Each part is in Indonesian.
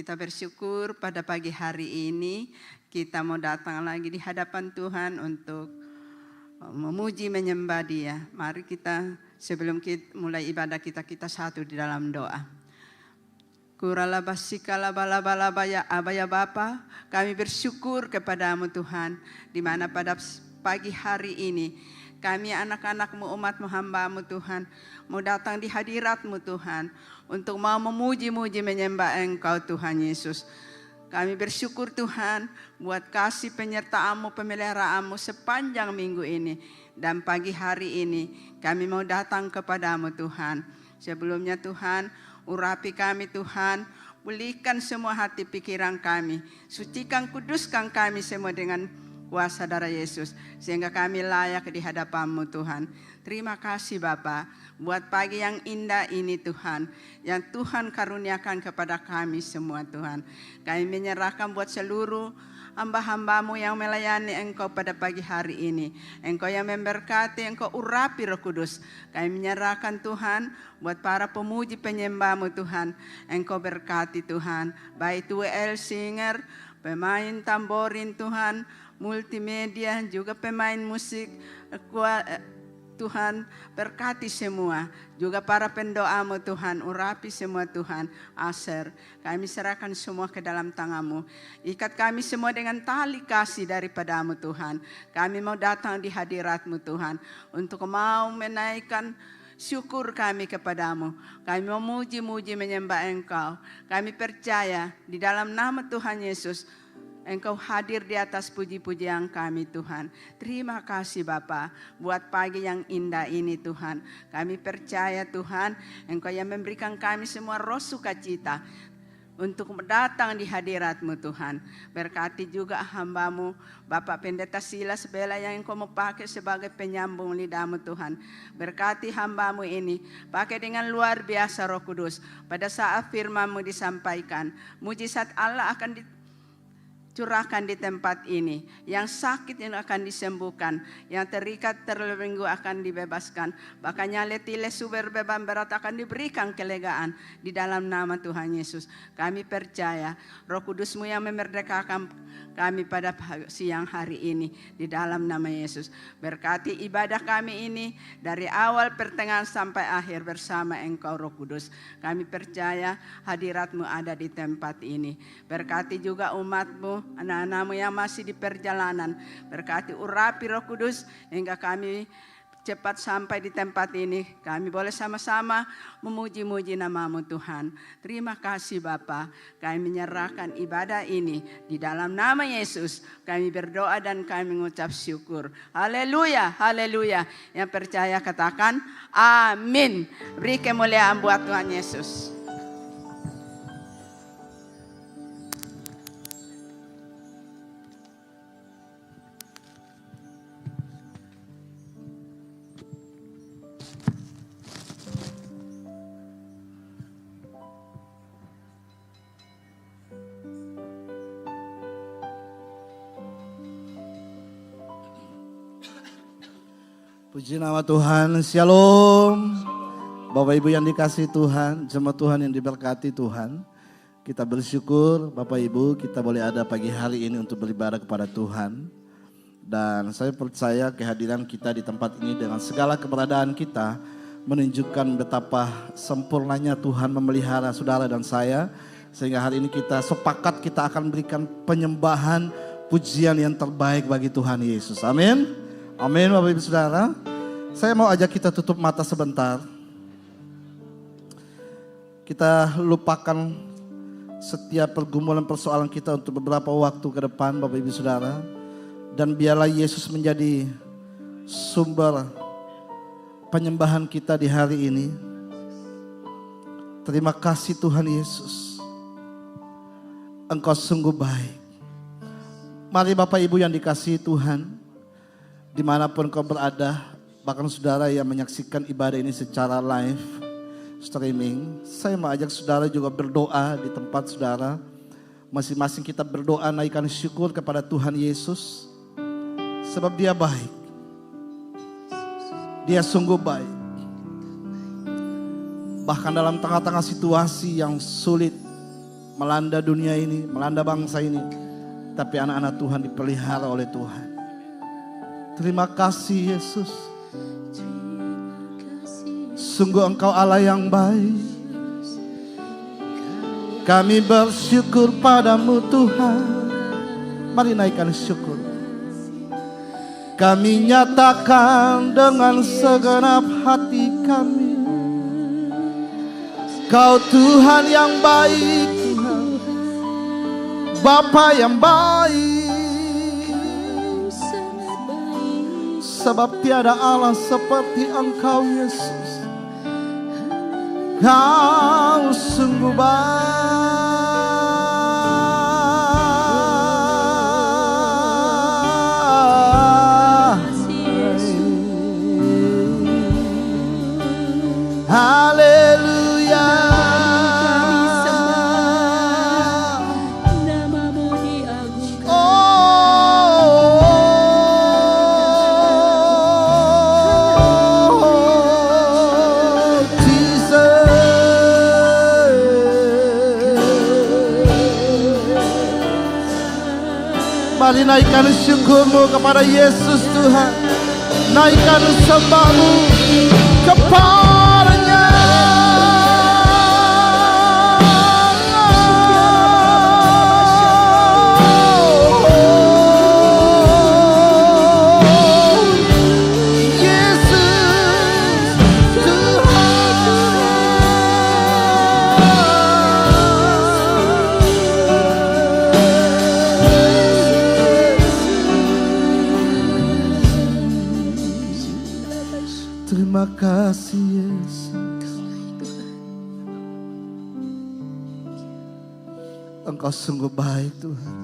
Kita bersyukur pada pagi hari ini kita mau datang lagi di hadapan Tuhan untuk memuji menyembah Dia. Mari kita sebelum kita mulai ibadah kita satu di dalam doa. Kurala basikala bala-bala abaya Bapa, kami bersyukur kepadamu Tuhan, di mana pada pagi hari ini kami anak-anak-Mu, umat-Mu, hamba-Mu Tuhan, mau datang di hadirat-Mu Tuhan, untuk mau memuji-muji menyembah Engkau Tuhan Yesus. Kami bersyukur Tuhan buat kasih penyertaan-Mu, pemeliharaan-Mu sepanjang minggu ini. Dan pagi hari ini kami mau datang kepadamu Tuhan. Sebelumnya Tuhan, urapi kami Tuhan, pulihkan semua hati pikiran kami. Sucikan, kuduskan kami semua dengan kuasa darah Yesus, sehingga kami layak di hadapan-Mu Tuhan. Terima kasih Bapa buat pagi yang indah ini Tuhan, yang Tuhan karuniakan kepada kami semua Tuhan. Kami menyerahkan buat seluruh hamba-hamba-Mu yang melayani Engkau pada pagi hari ini. Engkau yang memberkati, Engkau urapi Roh Kudus. Kami menyerahkan Tuhan buat para pemuji penyembah-Mu Tuhan. Engkau berkati Tuhan, baik WL Singer, pemain tamborin Tuhan, multimedia, juga pemain musik, Tuhan berkati semua, juga para pendoa-Mu Tuhan, urapi semua Tuhan. Aser, kami serahkan semua ke dalam tangan-Mu. Ikat kami semua dengan tali kasih daripada-Mu Tuhan. Kami mau datang di hadirat-Mu Tuhan, untuk mau menaikkan syukur kami kepadamu. Kami memuji-muji menyembah Engkau. Kami percaya di dalam nama Tuhan Yesus, Engkau hadir di atas puji-pujian kami Tuhan. Terima kasih Bapa buat pagi yang indah ini Tuhan. Kami percaya Tuhan, Engkau yang memberikan kami semua roh sukacita untuk datang di hadirat-Mu Tuhan. Berkati juga hamba-Mu, Bapak Pendeta Silas Bela yang Engkau mau pakai sebagai penyambung lidah-Mu Tuhan. Berkati hamba-Mu ini, pakai dengan luar biasa Roh Kudus. Pada saat firman-Mu disampaikan, mujizat Allah akan curahkan di tempat ini. Yang sakit yang akan disembuhkan, yang terikat terbelenggu akan dibebaskan, bahkan letih sumber beban berat akan diberikan kelegaan di dalam nama Tuhan Yesus. Kami percaya Roh Kudus-Mu yang memerdekakan kami pada siang hari ini di dalam nama Yesus. Berkati ibadah kami ini dari awal pertengahan sampai akhir bersama Engkau Roh Kudus. Kami percaya hadirat-Mu ada di tempat ini. Berkati juga umat-Mu, anak-anak-Mu yang masih di perjalanan. Berkati urapi Roh Kudus hingga kami cepat sampai di tempat ini. Kami boleh sama-sama memuji-muji nama-Mu Tuhan. Terima kasih Bapa. Kami menyerahkan ibadah ini di dalam nama Yesus. Kami berdoa dan kami mengucap syukur. Haleluya, haleluya. Yang percaya katakan amin. Beri kemuliaan buat Tuhan Yesus. Puji nama Tuhan, Shalom. Bapak Ibu yang dikasihi Tuhan, jemaat Tuhan yang diberkati Tuhan. Kita bersyukur Bapak Ibu kita boleh ada pagi hari ini untuk beribadah kepada Tuhan. Dan saya percaya kehadiran kita di tempat ini dengan segala keberadaan kita menunjukkan betapa sempurnanya Tuhan memelihara saudara dan saya. Sehingga hari ini kita sepakat kita akan berikan penyembahan pujian yang terbaik bagi Tuhan Yesus. Amin. Amin Bapak Ibu Saudara. Saya mau ajak kita tutup mata sebentar. Kita lupakan setiap pergumulan persoalan kita untuk beberapa waktu ke depan Bapak Ibu Saudara. Dan biarlah Yesus menjadi sumber penyembahan kita di hari ini. Terima kasih Tuhan Yesus. Engkau sungguh baik. Mari Bapak Ibu yang dikasihi Tuhan, dimanapun kau berada, bahkan saudara yang menyaksikan ibadah ini secara live streaming, saya mau ajak saudara juga berdoa di tempat saudara. Masing-masing kita berdoa naikkan syukur kepada Tuhan Yesus, sebab Dia baik. Dia sungguh baik. Bahkan dalam tengah-tengah situasi yang sulit, melanda dunia ini, melanda bangsa ini. Tapi anak-anak Tuhan dipelihara oleh Tuhan. Terima kasih Yesus. Sungguh Engkau Allah yang baik. Kami bersyukur padamu Tuhan. Mari naikkan syukur. Kami nyatakan dengan segenap hati kami, Kau Tuhan yang baik, Tuhan, Bapa yang baik. Sebab tiada Allah seperti Engkau Yesus. Kau sungguh baik. Haleluya. Mari naikkan syukurmu kepada Yesus Tuhan. Naikkan sembahmu kepadanya. Terima kasih Yesus. Engkau sungguh baik Tuhan.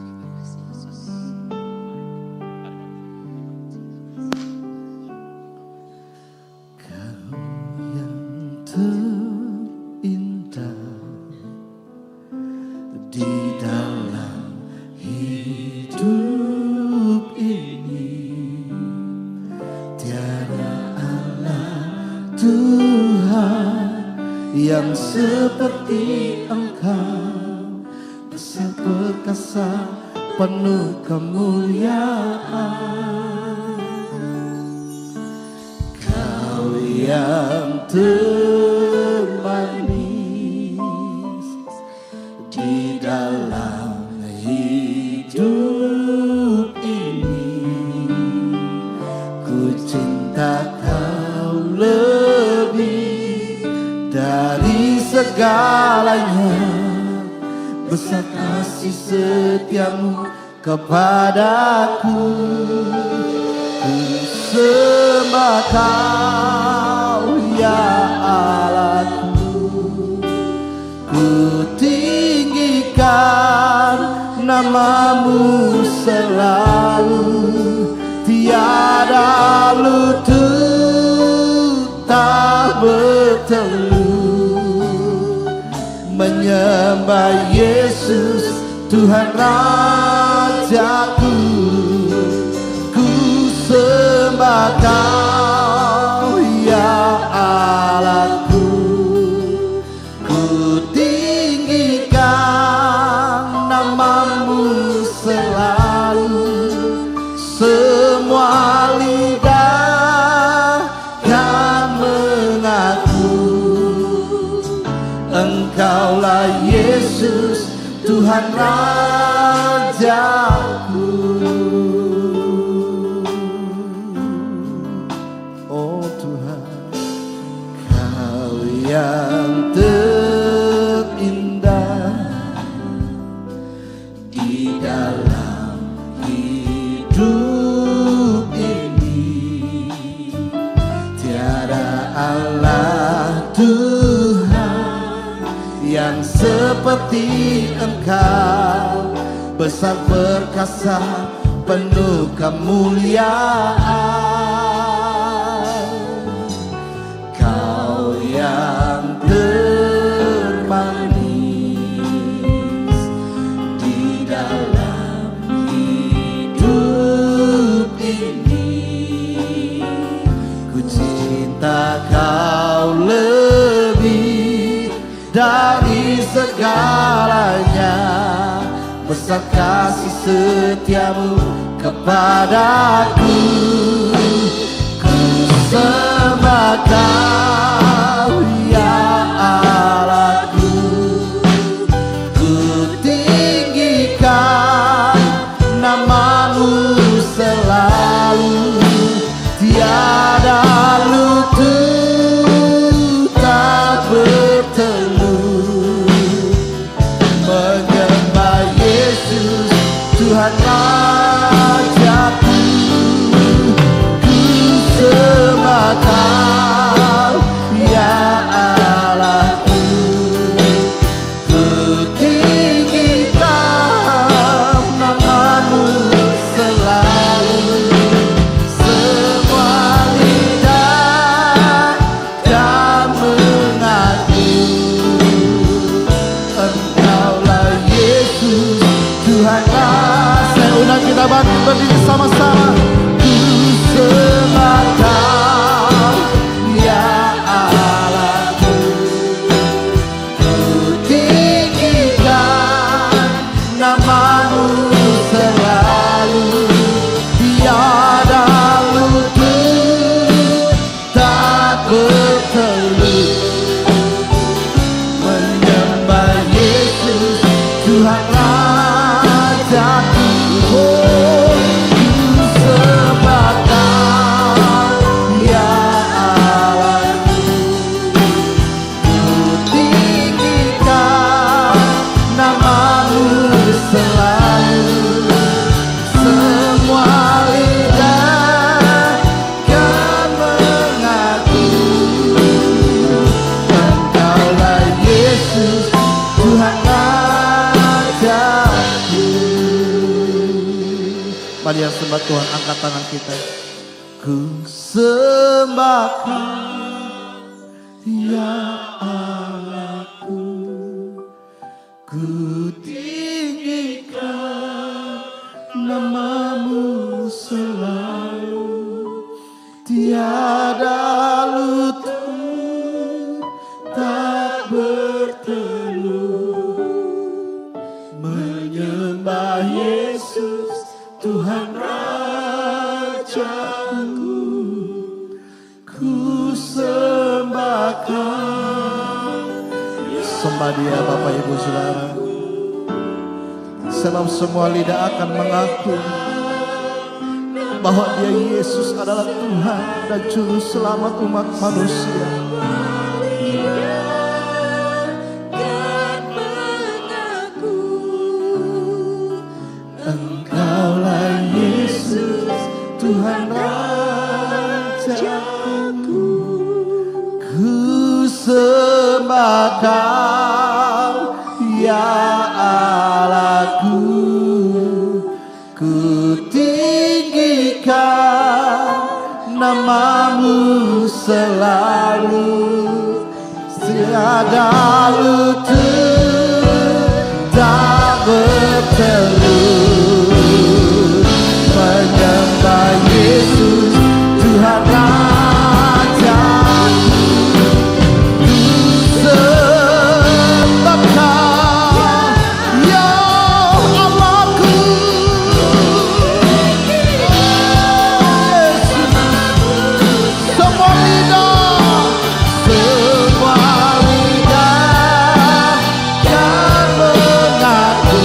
Kau yang terindah di dalam hidup ini. Tiada Tuhan yang seperti Engkau, besar perkasa, penuh kemuliaan. Kau yang termanis di dalam hidup ini. Ku cinta Kau lebih dari segalanya. Besar kasih setiamu kepadaku. Ku sembah Kau ya Allahku. Ku tinggikan namamu selalu. Tiada lutut tak bertelut menyembah Yesus Tuhan Rajaku. Ku sembah Kau ya Allahku. Ku tinggikan namamu selalu. Semua lidah kan mengaku Engkaulah Yesus Tuhan Rajaku. Oh Tuhan, Kau yang terindah di dalam hidup ini. Tiada Allah Tuhan yang seperti Engkau, besar perkasa, penuh kemuliaan. Kau yang termanis di dalam hidup ini. Ku cinta Kau lebih dari segalanya. besar kasih setiamu kepadaku. Ku sembah Kau ya Allahku, ku tinggikan namamu selalu, tiada lutut tak bertelut, menyembah Yesus Tuhan Rajaku. Ku sembah Kau ya Allahku, ku tinggikan namamu selalu, semua lidah dan mengaku Engkaulah Yesus Tuhan. Saya undang kita bangkit berdiri sama-sama. Ku sembah Kau ya Allahku, ku tinggikan namamu selalu, tiada lutut tak bertelut, menyembah Yesus Tuhan Rajaku. Oh, ku sembah Kau ya Allahku, ku tinggikan namamu selalu, semua lidah kan mengaku Engkaulah Yesus Tuhan Rajaku. Mari yang sembah Tuhan, angkat tangan kita. Ku sembah Kau ya Allahku, ku tinggikan namamu selalu, tiada lutut tak bertelut, menyembah Yesus Tuhan Rajaku. Ku sembah Kau. Sembah Dia Bapak Ibu Saudara, sebab semua lidah akan mengaku bahwa Dia Yesus adalah Tuhan dan Juru Selamat umat manusia. Engkaulah Yesus Tuhan Rajaku, ku sembah Kau ya Allahku, ku tinggikan namamu selalu, tiada lutut tak bertelut, menyembah Yesus Tuhan Rajaku. Ku sembah Kau ya Allahku, semua lidah kan mengaku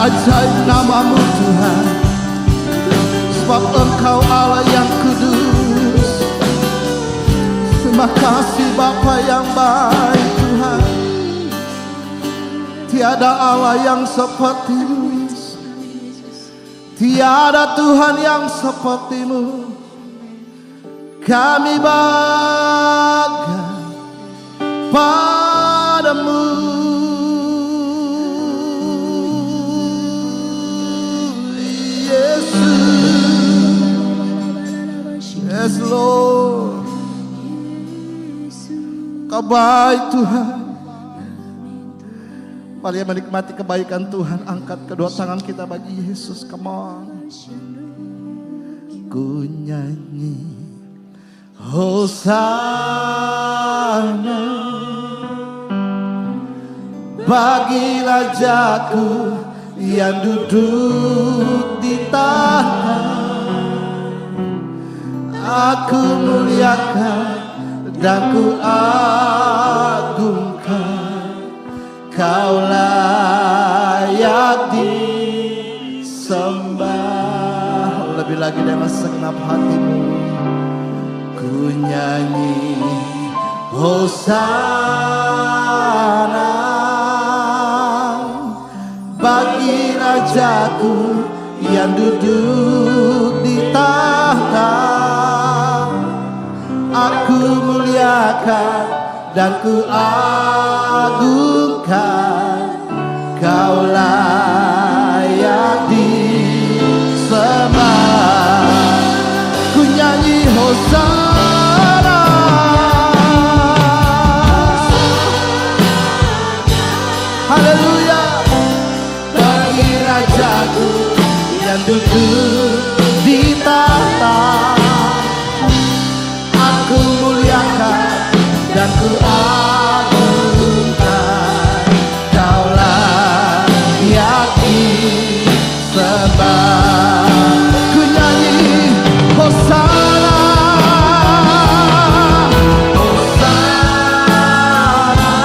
ajaib nama-Mu Tuhan, sebab Engkau Allah yang kudus. Terima kasih Bapa yang baik Tuhan. Tiada Allah yang seperti-Mu, tiada Tuhan yang seperti-Mu. Kami bangga padamu, Yesus. Yes Lord, Kau baik Tuhan. Mari menikmati kebaikan Tuhan. Angkat kedua tangan kita bagi Yesus. Come on. Ku nyanyi Hosana bagi Rajaku yang duduk di tahta. Aku muliakan dan ku agungkan. Kau layak disembah. Lebih lagi dengan segenap hatimu. Ku nyanyi Hosana bagi Rajaku yang duduk di tahta. Aku muliakan dan ku agungkan. Kau layak disembah. Ku nyanyi Hosana haleluya bagi Rajaku yang duduk di tahta. Aku muliakan dan ku agungkan. Kau layak disembah. Ku nyanyi Hosana, Hosana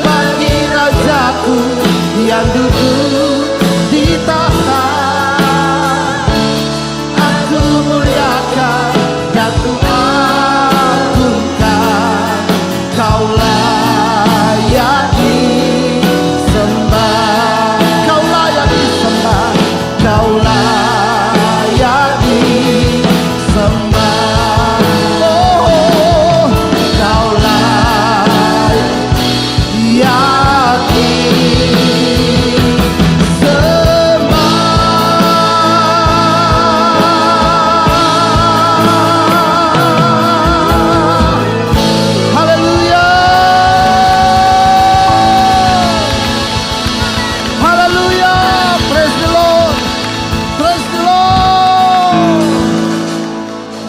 bagi Rajaku yang duduk di tahta. Aku muliakan dan ku agungkan. Kau layak disembah. Kau layak disembah. Kau layak disembah. Oh, kau layak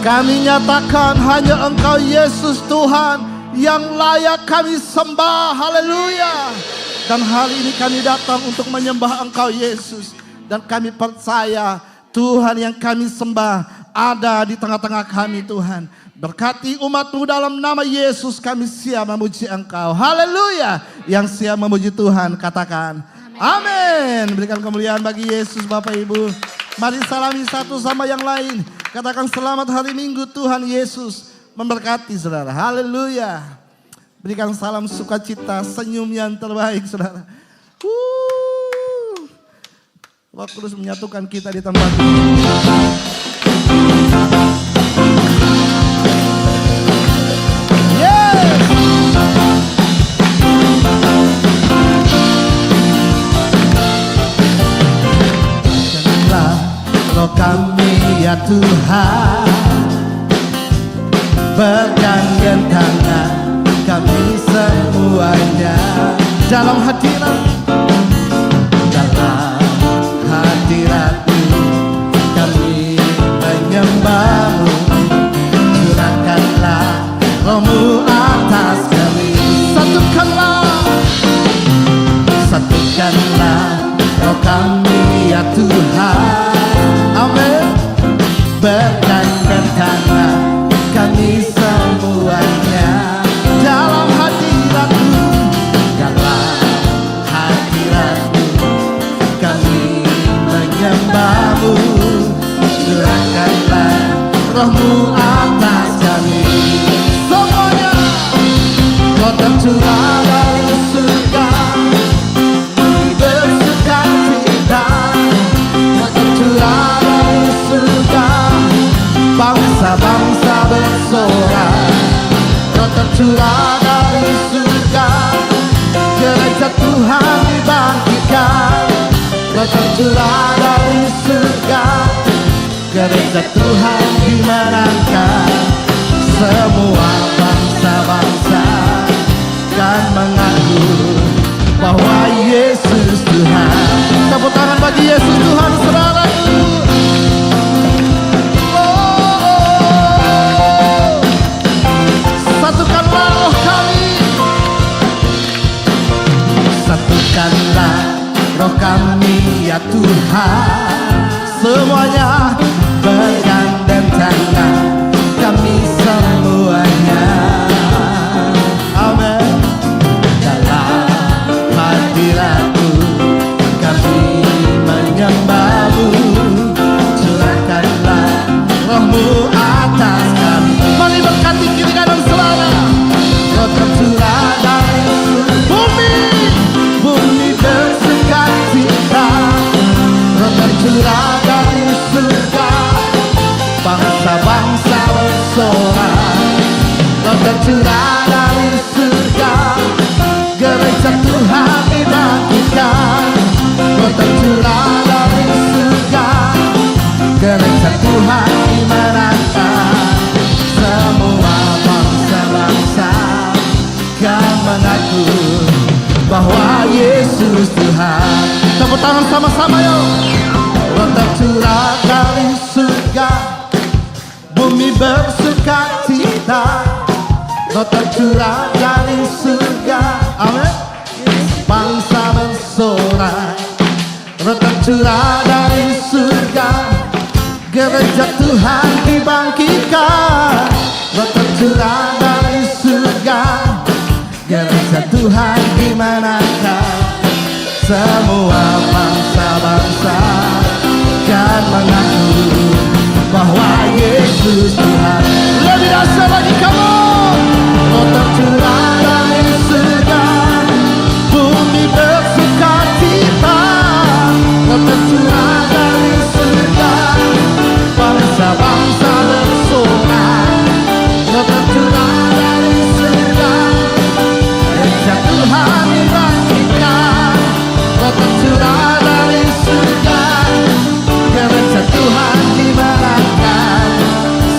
kami nyatakan hanya Engkau Yesus Tuhan yang layak kami sembah. Haleluya. Dan hari ini kami datang untuk menyembah Engkau Yesus. Dan kami percaya Tuhan yang kami sembah ada di tengah-tengah kami Tuhan. Berkati umat-Mu dalam nama Yesus, kami siap memuji Engkau. Haleluya. Yang siap memuji Tuhan katakan amin. Berikan kemuliaan bagi Yesus Bapak Ibu. Mari salami satu sama yang lain. Katakan selamat hari Minggu, Tuhan Yesus memberkati saudara. Haleluya. Berikan salam sukacita, senyum yang terbaik saudara. Roh Kudus menyatukan kita di tempat ini. Yes. Janganlah roh kami ya Tuhan, bergandengan tangan kami semuanya dalam hadirat, dalam hadirat-Mu kami menyembah-Mu. Curahkanlah Roh-Mu atas kami. Satukanlah roh kami ya Tuhan. Amin. Bergandengan tangan kami semuanya dalam hadirat-Mu, dalam hadirat gereja Tuhan dimenangkan. Semua bangsa-bangsa kan mengaku bahwa Yesus Tuhan. Tepuk tangan bagi Yesus Tuhan, saudaraku. Satukanlah roh kami, satukanlah roh kami ya Tuhan. Semuanya bergandeng tangan, kami semuanya. Amin. Dalam hadirat-Mu kami menyembah-Mu. Curahkanlah roh-Mu atas kami. Mari berkati kiri kanan saudara. Roh tercurah dari bumi, bumi bersukacita. Roh tercurah dari surga, bangsa-bangsa bersorak. Roh tercurah dari surga, gereja Tuhan dibangkitkan. Roh tercurah dari surga, gereja Tuhan dimenangkan. Semua bangsa-bangsa kan mengaku bahwa Yesus Tuhan. Tepuk tangan sama-sama yuk. Roh tercurah dari surga, bumi bersukacita. Roh tercurah dari surga, amin. Bangsa bersorak. Roh tercurah dari surga, gereja Tuhan dibangkitkan. Roh tercurah dari surga, gereja Tuhan dimenangkan. Semua bangsa-bangsa kan mengaku bahwa Yesus Tuhan. Lebih dahsyat lagi kamu. Roh tercurah dari surga, bumi bersukacita. Roh tercurah dari surga, bangsa-bangsa bersorak. Roh tercurah dari surga, gereja Tuhan dibangkitkan. Roh tercurah dari surga, gereja Tuhan dimenangkan.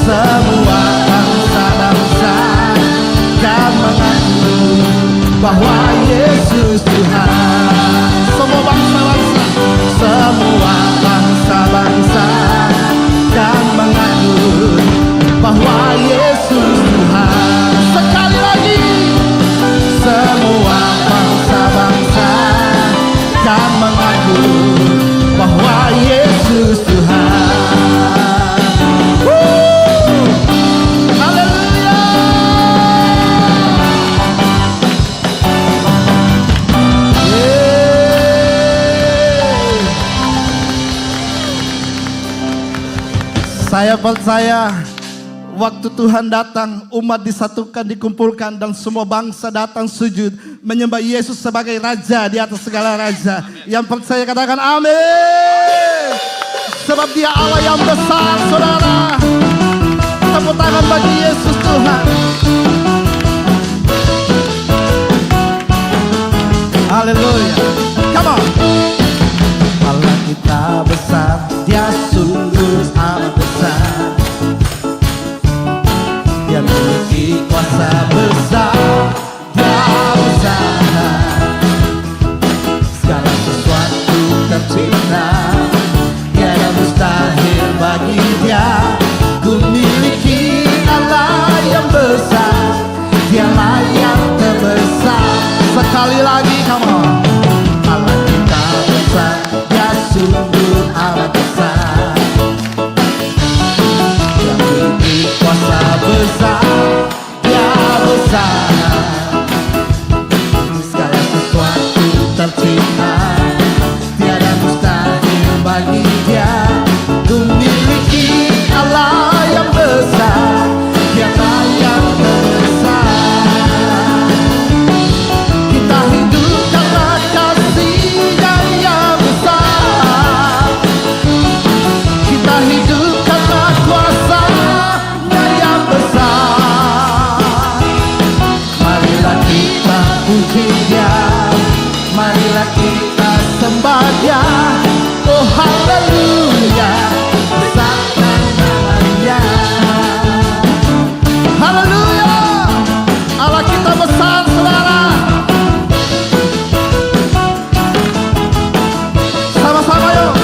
Semua bangsa-bangsa kan mengaku bahwa Yesus Tuhan. Semua bangsa-bangsa, semua bangsa-bangsa kan mengaku bahwa Yesus Tuhan. Sekali lagi, semua bangsa-bangsa kan mengaku bahwa Yesus Tuhan. Haleluya. Saya percaya waktu Tuhan datang, umat disatukan, dikumpulkan, dan semua bangsa datang sujud menyembah Yesus sebagai Raja di atas segala raja. Yang percaya katakan amin. Sebab Dia Allah yang besar, saudara. Tepuk tangan bagi Yesus Tuhan. Haleluya. Come on. Allah kita besar, Dia sungguh amat besar. Dia memiliki kuasa besar, Dia besar. Segala sesuatu tercipta, tiada mustahil bagi Dia. Ku miliki Allah yang besar, Dialah yang terbesar. Sekali lagi, come on. Allah kita besar, Dia sungguh amat besar. Dia memiliki kuasa besar, Dia besar. Segala sesuatu tercipta, tiada mustahil bagi Dia. Ku miliki Allah yang besar, Dialah yang terbesar. Kita hidup karena kasih-Nya yang besar. Kita hidup karena kuasa-Nya yang besar. Marilah kita puji Dia, marilah kita sembah Dia. Oh haleluya, besarkan Haleluya. Allah kita besar, saudara. Sama-sama yuk.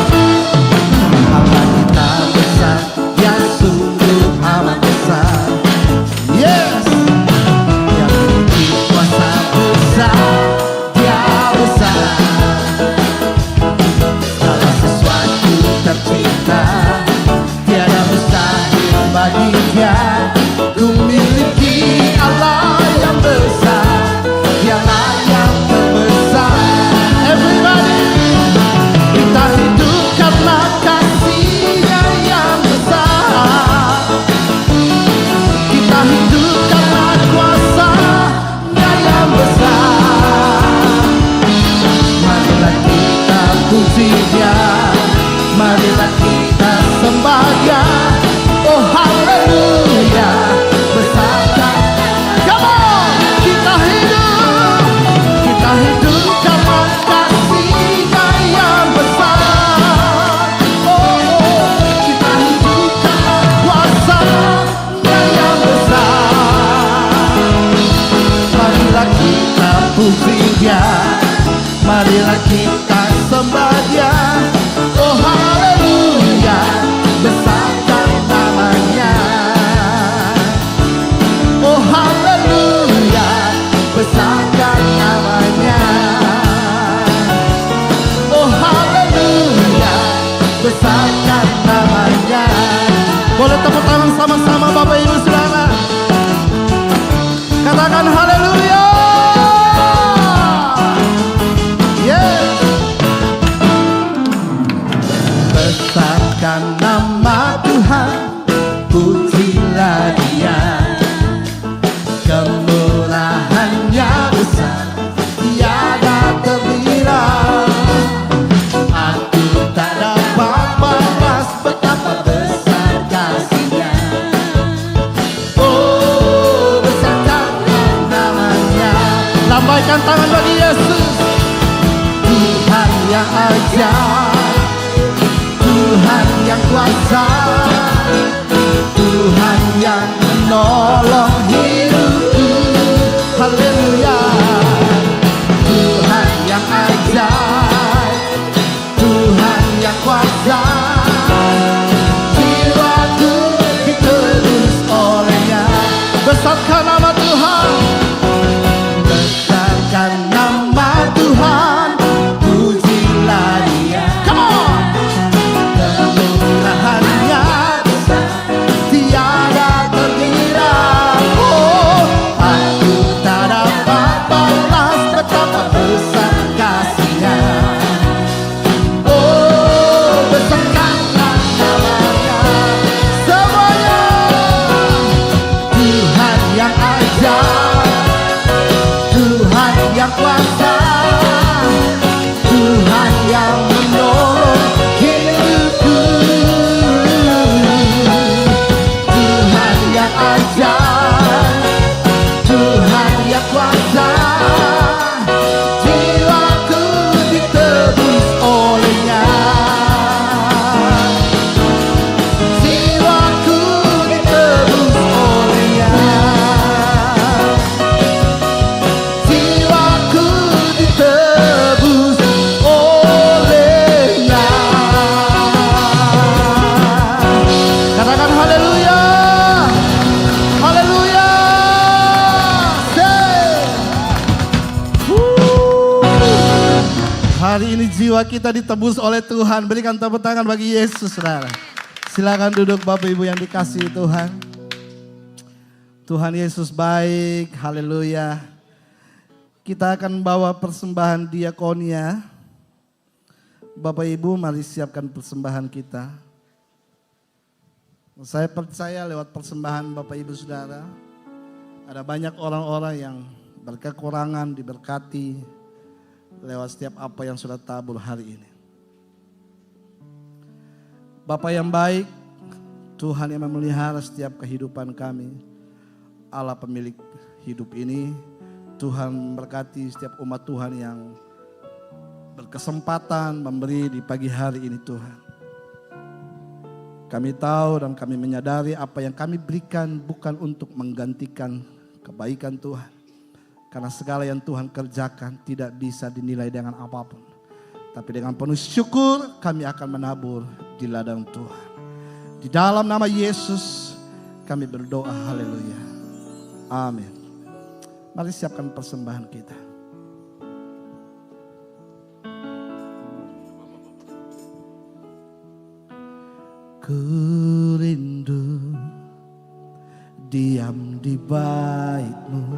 Allah kita besar, ya sungguh amat besar. Yes. Yang memiliki kuasa besar, Dia besar. Segala sesuatu tercipta, tiada mustahil bagi Dia. Ku miliki Allah yang besar, Dialah yang terbesar. Everybody, kita hidup karena kasih-Nya yang besar. Kita hidup karena kuasa-Nya yang besar. Marilah kita puji Dia, marilah kita sembah Dia. Oh haleluya, besarkan. Come on, kita hidup karena kasih-Nya yang besar. Oh, kita hidup karena kuasa-Nya yang besar. Marilah kita puji Dia, marilah kita sembah Dia. Oh haleluya, besarkan namanya. Oh haleluya, besarkan namanya. Oh haleluya, besarkan namanya. Boleh tepuk tangan sama-sama Bapak Ibu Saudara. Katakan haleluya. Yes. Besarkan nama Tuhan, pujilah Dia. Kemurahan-Nya besar, tiada terkira. Aku tak dapat balas betapa besar kasih-Nya. Oh, besarkanlah namanya. Lambaikan tangan bagi Yesus. Tuhan yang ajaib, Tuhan yang kuasa, Tuhan yang menolong hidupku. Haleluya. Tuhan yang ajaib, Tuhan yang kuasa, jiwaku ditebus oleh-Nya. Besarkan nama Tuhan, besarkan nama Tuhan, pujilah Dia. Come on. Kemurahan-Nya besar, tiada terkira. Oh, aku tak dapat balas betapa besar kasih-Nya. Oh, besarkanlah namanya. Semuanya. Tuhan yang ajaib, Tuhan yang kuasa, Tuhan yang menolong hidupku. Tuhan yang ajaib, Tuhan yang kuasa, jiwaku ditebus oleh-Nya. Jiwaku ditebus oleh-Nya. Jiwaku ditebus oleh-Nya. Katakan haleluya. Haleluya. Say. Hari ini jiwa kita ditebus oleh Tuhan. Berikan tepuk tangan bagi Yesus, saudara. Silakan duduk Bapak Ibu yang dikasihi Tuhan. Tuhan Yesus baik. Haleluya. Kita akan bawa persembahan diakonia. Bapak Ibu mari siapkan persembahan kita. Saya percaya lewat persembahan Bapak Ibu Saudara, ada banyak orang-orang yang berkekurangan diberkati lewat setiap apa yang sudah tabur hari ini. Bapa yang baik, Tuhan yang memelihara setiap kehidupan kami, Allah pemilik hidup ini, Tuhan memberkati setiap umat Tuhan yang berkesempatan memberi di pagi hari ini Tuhan. Kami tahu dan kami menyadari apa yang kami berikan bukan untuk menggantikan kebaikan Tuhan. Karena segala yang Tuhan kerjakan tidak bisa dinilai dengan apapun. Tapi dengan penuh syukur kami akan menabur di ladang Tuhan. Di dalam nama Yesus kami berdoa, haleluya. Amin. Mari siapkan persembahan kita. Ku rindu diam di bait-Mu,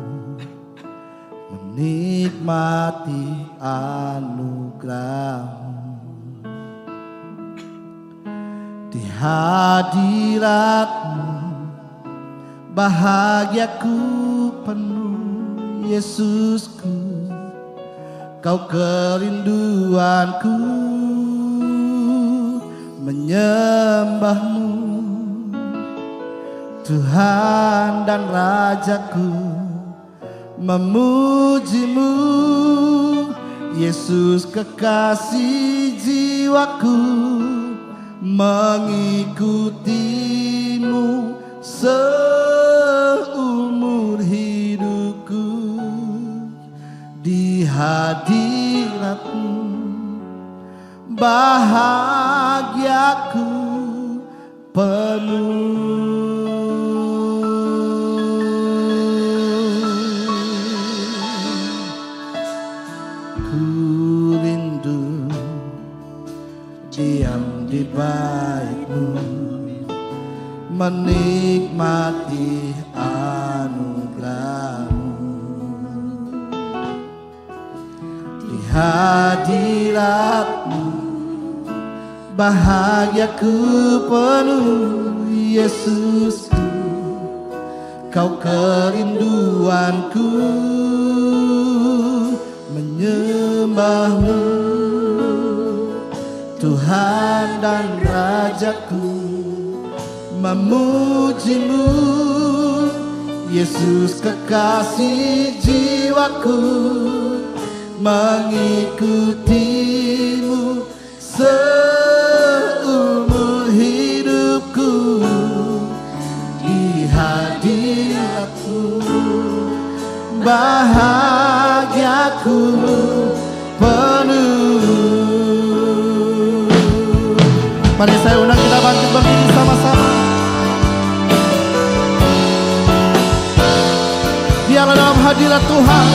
menikmati anugerah-Mu. Di hadirat-Mu bahagiaku penuh, Yesusku, Kau kerinduanku, menyembah-Mu, Tuhan dan Rajaku, memuji-Mu, Yesus kekasih jiwaku, mengikuti-Mu seumur hidupku. Di hadirat-Mu bahagiaku penuh. Ku rindu diam di bait-Mu, menikmati anugerah-Mu. Di hadirat-Mu bahagiaku penuh, Yesusku, Kau kerinduanku, menyembah-Mu, Tuhan dan Rajaku, memuji-Mu, Yesus kekasih jiwaku, mengikuti-Mu seumur hidupku. Di hadirat-Mu bahagiaku penuh. Mari saya undang kita bangkit berdiri sama-sama. Biarlah dalam hadirat Tuhan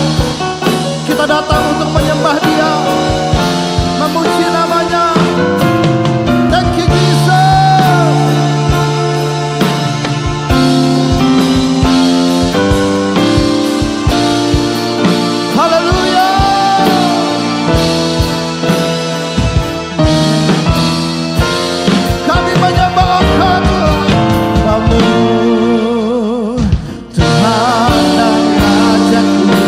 kita datang untuk menyembah Dia, memuji nama-Nya. Thank you Jesus. Haleluya. Kami menyembah Engkau, Tuhan dan Rajaku,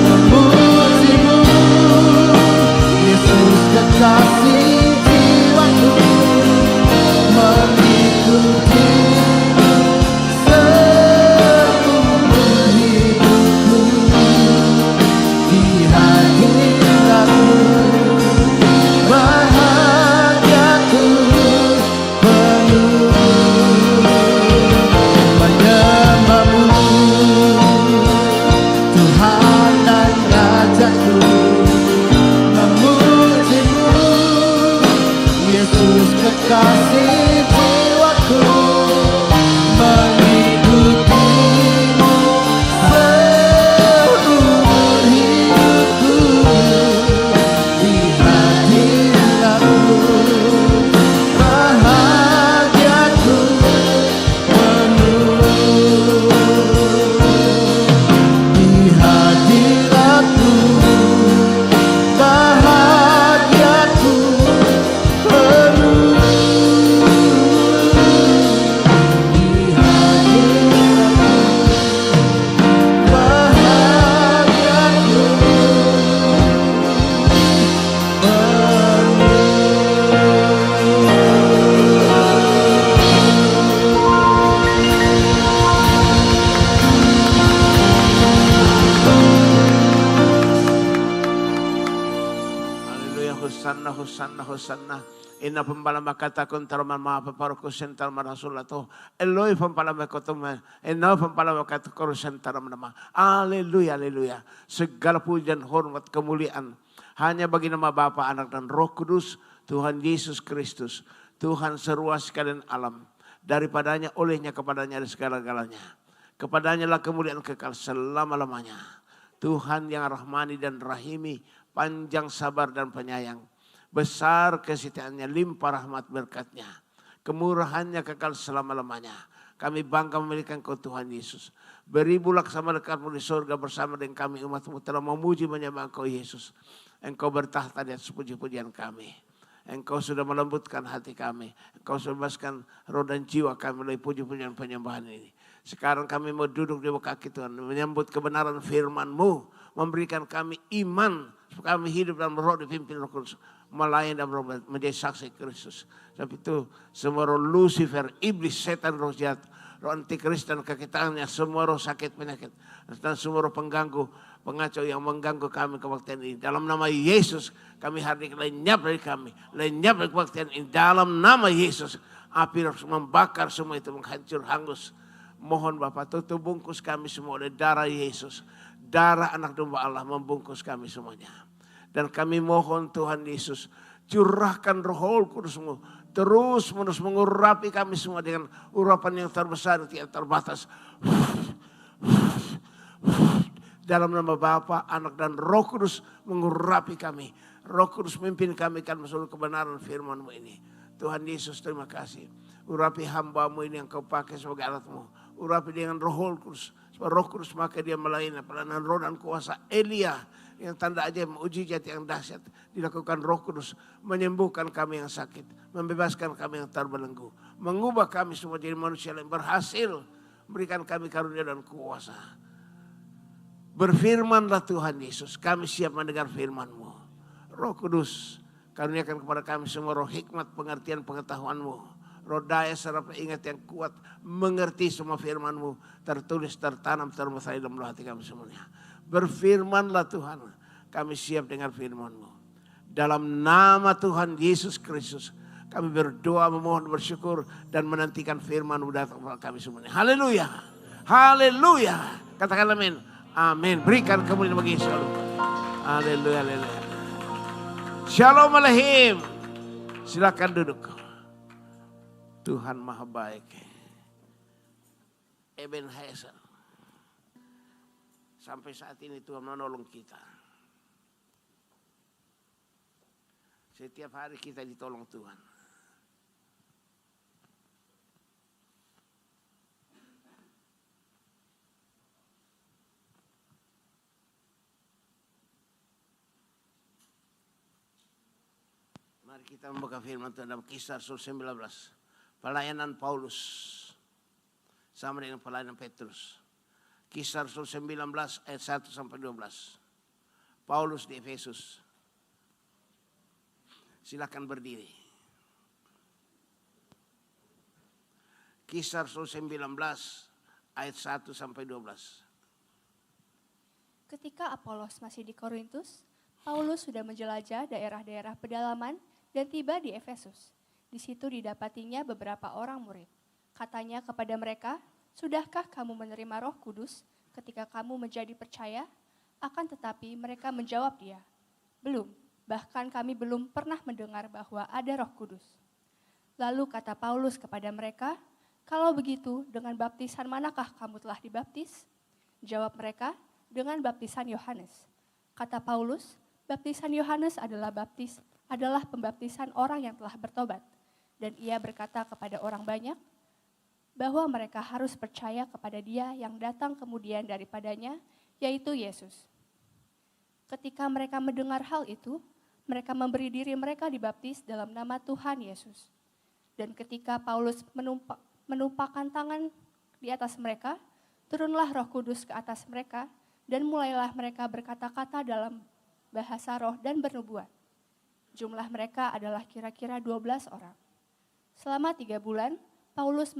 memuji-Mu, Yesus kekasih jiwaku, mengikuti-Mu seumur hidupku. Di hadirat-Mu bahagiaku penuh, menyembah-Mu, Tuhan dan Rajaku, memuji-Mu, Yesus kekasih jiwaku, mengikuti-Mu seumur hidupku. Di hadirat-Mu bahagiaku penuh. Di hadirat-Mu bahagiaku penuh. Di hadirat-Mu bahagiaku Haleluya, Hosanna, Hosanna, Hosanna. Ina pampalama katakon taraman mga paparokusen taraman rasulato. Eloi pampalama kotuman. Ina pampalama katakorusen taraman nama. Haleluya, haleluya. Segala pujian, hormat, kemuliaan. Hanya bagi nama Bapa, Anak, dan Roh Kudus. Tuhan Yesus Kristus. Tuhan seruas sekalian alam. Daripadanya, olehnya, kepadanya, dan segala-galanya. Kepadanya lah kemuliaan kekal selama-lamanya. Tuhan yang rahmani dan rahimi. Panjang sabar dan penyayang. Besar kesetiaannya, limpah rahmat berkatnya. Kemurahannya kekal selama-lamanya. Kami bangga memiliki Engkau Tuhan Yesus. Beribu laksana dekatmu di surga bersama dengan kami umatmu telah memuji menyembah Engkau Yesus. Engkau bertahta di atas puji-pujian kami. Engkau sudah melembutkan hati kami. Engkau sudah membebaskan roh dan jiwa kami melalui puji-pujian penyembahan ini. Sekarang kami mau duduk di bawah kaki Tuhan. Menyambut kebenaran firman-Mu. Memberikan kami iman. Supaya kami hidup dalam roh dipimpin Roh Kudus. Melayani dan menjadi saksi Kristus. Sebab itu semua roh Lucifer, iblis, setan, roh jahat, roh antikris dan kekitangannya, semua roh sakit penyakit dan semua roh pengganggu, pengacau yang mengganggu kami kebaktian ini. Dalam nama Yesus kami hari ini lenyap dari kami, lenyap dari kebaktian ini. Dalam nama Yesus api roh membakar semua itu, menghancur hangus. Mohon Bapak tutup bungkus kami semua oleh darah Yesus. Darah anak domba Allah membungkus kami semuanya. Dan kami mohon Tuhan Yesus, curahkan Roh Kudus-Mu terus menerus mengurapi kami semua dengan urapan yang terbesar yang terbatas. Dalam nama Bapa, Anak dan Roh Kudus mengurapi kami. Roh Kudus memimpin kami kan seluruh kebenaran firman-Mu ini. Tuhan Yesus terima kasih. Urapi hamba-Mu ini yang Kau pakai sebagai alat-Mu. Urapi dengan Roh Kudus. Sebab Roh Kudus maka dia melayani pelayanan roh dan kuasa Elia. Yang tanda ajaib, mukjizat yang dahsyat dilakukan Roh Kudus, menyembuhkan kami yang sakit, membebaskan kami yang terbelenggu, mengubah kami semua jadi manusia yang berhasil, berikan kami karunia dan kuasa. Berfirmanlah Tuhan Yesus, kami siap mendengar firman-Mu. Roh Kudus, karuniakan kepada kami semua roh hikmat, pengertian, pengetahuan-Mu. Roh daya serap ingat yang kuat, mengerti semua firman-Mu, tertulis, tertanam, termesai dalam hati kami semuanya. Berfirmanlah Tuhan, kami siap dengar firman-Mu. Dalam nama Tuhan Yesus Kristus, kami berdoa, memohon, bersyukur, dan menantikan firman-Mu datang kepada kami semuanya. Haleluya, haleluya. Katakan amin, amin. Berikan kemuliaan bagi Yesus. Haleluya, haleluya. Shalom alaikum. Silakan duduk. Tuhan maha baik. Ebenezer. Sampai saat ini Tuhan menolong kita. Setiap hari kita ditolong Tuhan. Mari kita membuka firman Tuhan dalam Kisah Rasul 19. Pelayanan Paulus sama dengan pelayanan Petrus. Kisah Rasul 19 ayat 1 sampai 12. Paulus di Efesus. Silakan berdiri. Kisah Rasul 19 ayat 1 sampai 12. Ketika Apolos masih di Korintus, Paulus sudah menjelajah daerah-daerah pedalaman dan tiba di Efesus. Di situ didapatinya beberapa orang murid. Katanya kepada mereka, "Sudahkah kamu menerima Roh Kudus ketika kamu menjadi percaya?" Akan tetapi mereka menjawab dia, "Belum, bahkan kami belum pernah mendengar bahwa ada Roh Kudus." Lalu kata Paulus kepada mereka, "Kalau begitu, dengan baptisan manakah kamu telah dibaptis?" Jawab mereka, "Dengan baptisan Yohanes." Kata Paulus, "Baptisan Yohanes adalah pembaptisan orang yang telah bertobat." Dan ia berkata kepada orang banyak, bahwa mereka harus percaya kepada Dia yang datang kemudian daripadanya, yaitu Yesus. Ketika mereka mendengar hal itu, mereka memberi diri mereka dibaptis dalam nama Tuhan Yesus. Dan ketika Paulus menumpahkan tangan di atas mereka, turunlah Roh Kudus ke atas mereka, dan mulailah mereka berkata-kata dalam bahasa roh dan bernubuat. Jumlah mereka adalah kira-kira 12 orang. Selama 3 bulan, Paulus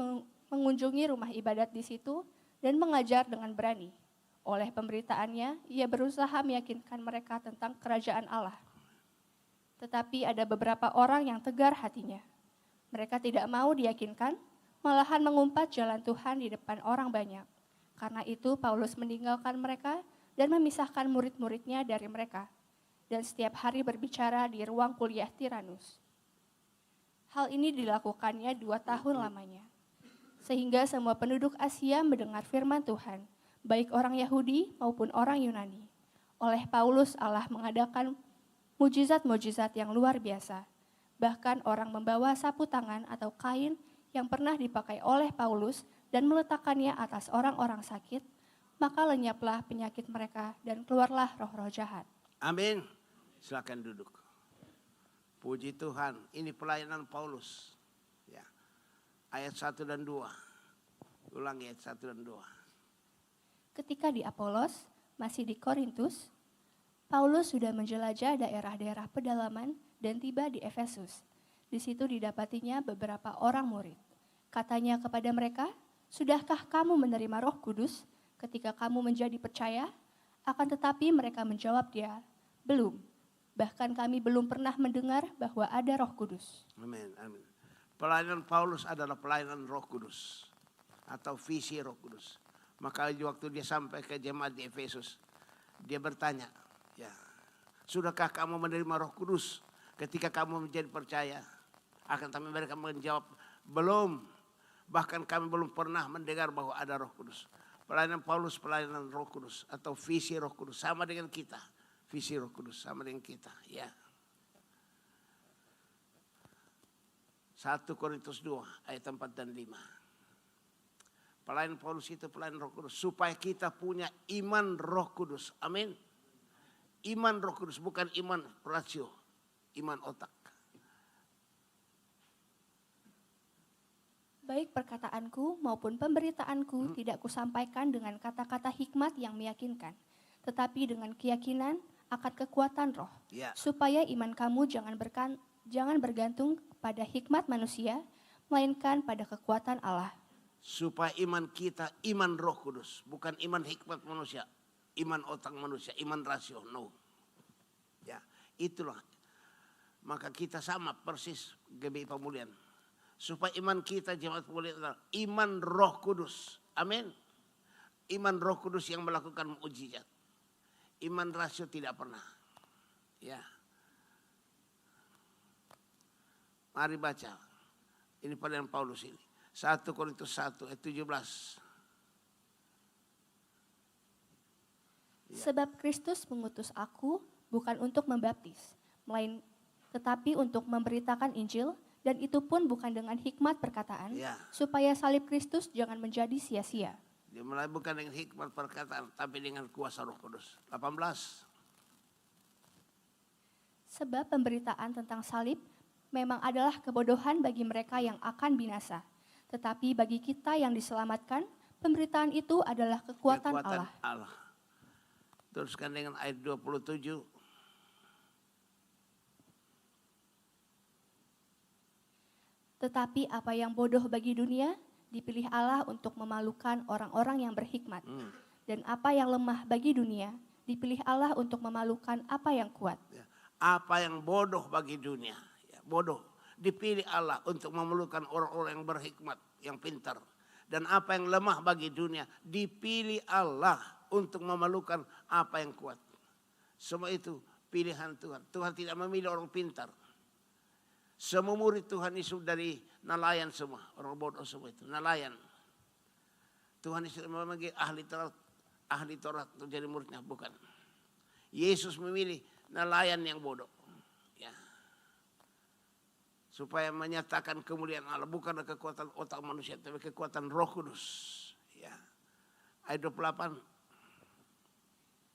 mengunjungi rumah ibadat di situ dan mengajar dengan berani. Oleh pemberitaannya, ia berusaha meyakinkan mereka tentang kerajaan Allah. Tetapi ada beberapa orang yang tegar hatinya. Mereka tidak mau diyakinkan, malahan mengumpat jalan Tuhan di depan orang banyak. Karena itu Paulus meninggalkan mereka dan memisahkan murid-muridnya dari mereka. Dan setiap hari berbicara di ruang kuliah Tiranus. Hal ini dilakukannya 2 tahun lamanya. Sehingga semua penduduk Asia mendengar firman Tuhan, baik orang Yahudi maupun orang Yunani. Oleh Paulus Allah mengadakan mujizat-mujizat yang luar biasa. Bahkan orang membawa sapu tangan atau kain yang pernah dipakai oleh Paulus dan meletakkannya atas orang-orang sakit, maka lenyaplah penyakit mereka dan keluarlah roh-roh jahat. Amin. Silakan duduk. Puji Tuhan, ini pelayanan Paulus. Ya. Ayat 1 dan 2. Ulangi ayat 1 dan 2. Ketika di Apolos, masih di Korintus, Paulus sudah menjelajah daerah-daerah pedalaman dan tiba di Efesus. Di situ didapatinya beberapa orang murid. Katanya kepada mereka, "Sudahkah kamu menerima Roh Kudus ketika kamu menjadi percaya?" Akan tetapi mereka menjawab dia, "Belum. Bahkan kami belum pernah mendengar bahwa ada Roh Kudus." Amin, amin. Pelayanan Paulus adalah pelayanan Roh Kudus atau visi Roh Kudus. Maka waktu dia sampai ke jemaat di Efesus, dia bertanya, ya, "Sudahkah kamu menerima Roh Kudus ketika kamu menjadi percaya?" Akan tetapi mereka menjawab, "Belum. Bahkan kami belum pernah mendengar bahwa ada Roh Kudus." Pelayanan Paulus pelayanan Roh Kudus atau visi Roh Kudus sama dengan kita. Visi Roh Kudus sama dengan kita, ya. 1 Korintus 2 ayat 4 dan 5. Pelayanan Paulus itu pelayanan Roh Kudus supaya kita punya iman Roh Kudus. Amin. Iman Roh Kudus bukan iman rasio, iman otak. Baik perkataanku maupun pemberitaanku tidak kusampaikan dengan kata-kata hikmat yang meyakinkan, tetapi dengan keyakinan akan kekuatan roh, Ya. supaya iman kamu jangan bergantung pada hikmat manusia, melainkan pada kekuatan Allah. Supaya iman kita iman Roh Kudus, bukan iman hikmat manusia, iman otak manusia, iman rasio, no. Ya, itulah. Maka kita sama persis GBI Pemulihan. Supaya iman kita jemaat pemulihan adalah iman Roh Kudus. Amin. Iman Roh Kudus yang melakukan mukjizat. Iman rasio tidak pernah. Ya. Mari baca. Ini pelayanan Paulus ini. 1 Korintus 1 ayat 17. Ya. Sebab Kristus mengutus aku bukan untuk membaptis, tetapi untuk memberitakan Injil, dan itu pun bukan dengan hikmat perkataan, Ya. supaya salib Kristus jangan menjadi sia-sia. Dia mulai bukan dengan hikmat perkataan, tapi dengan kuasa Roh Kudus. 18. Sebab pemberitaan tentang salib memang adalah kebodohan bagi mereka yang akan binasa. Tetapi bagi kita yang diselamatkan, pemberitaan itu adalah kekuatan Allah. Teruskan dengan ayat 27. Tetapi apa yang bodoh bagi dunia, dipilih Allah untuk memalukan orang-orang yang berhikmat. Dan apa yang lemah bagi dunia, dipilih Allah untuk memalukan apa yang kuat. Ya. Apa yang bodoh bagi dunia, ya, bodoh, dipilih Allah untuk memerlukan orang-orang yang berhikmat, yang pintar. Dan apa yang lemah bagi dunia, dipilih Allah untuk memerlukan apa yang kuat. Semua itu pilihan Tuhan. Tuhan tidak memilih orang pintar. Semua murid Tuhan Yesus dari nelayan semua, orang bodoh semua itu, nelayan. Tuhan Yesus memanggil ahli Taurat untuk jadi muridnya, bukan. Yesus memilih nelayan yang bodoh. Ya. Supaya menyatakan kemuliaan Allah, bukan kekuatan otak manusia, tapi kekuatan Roh Kudus. Ya. Ayat 28.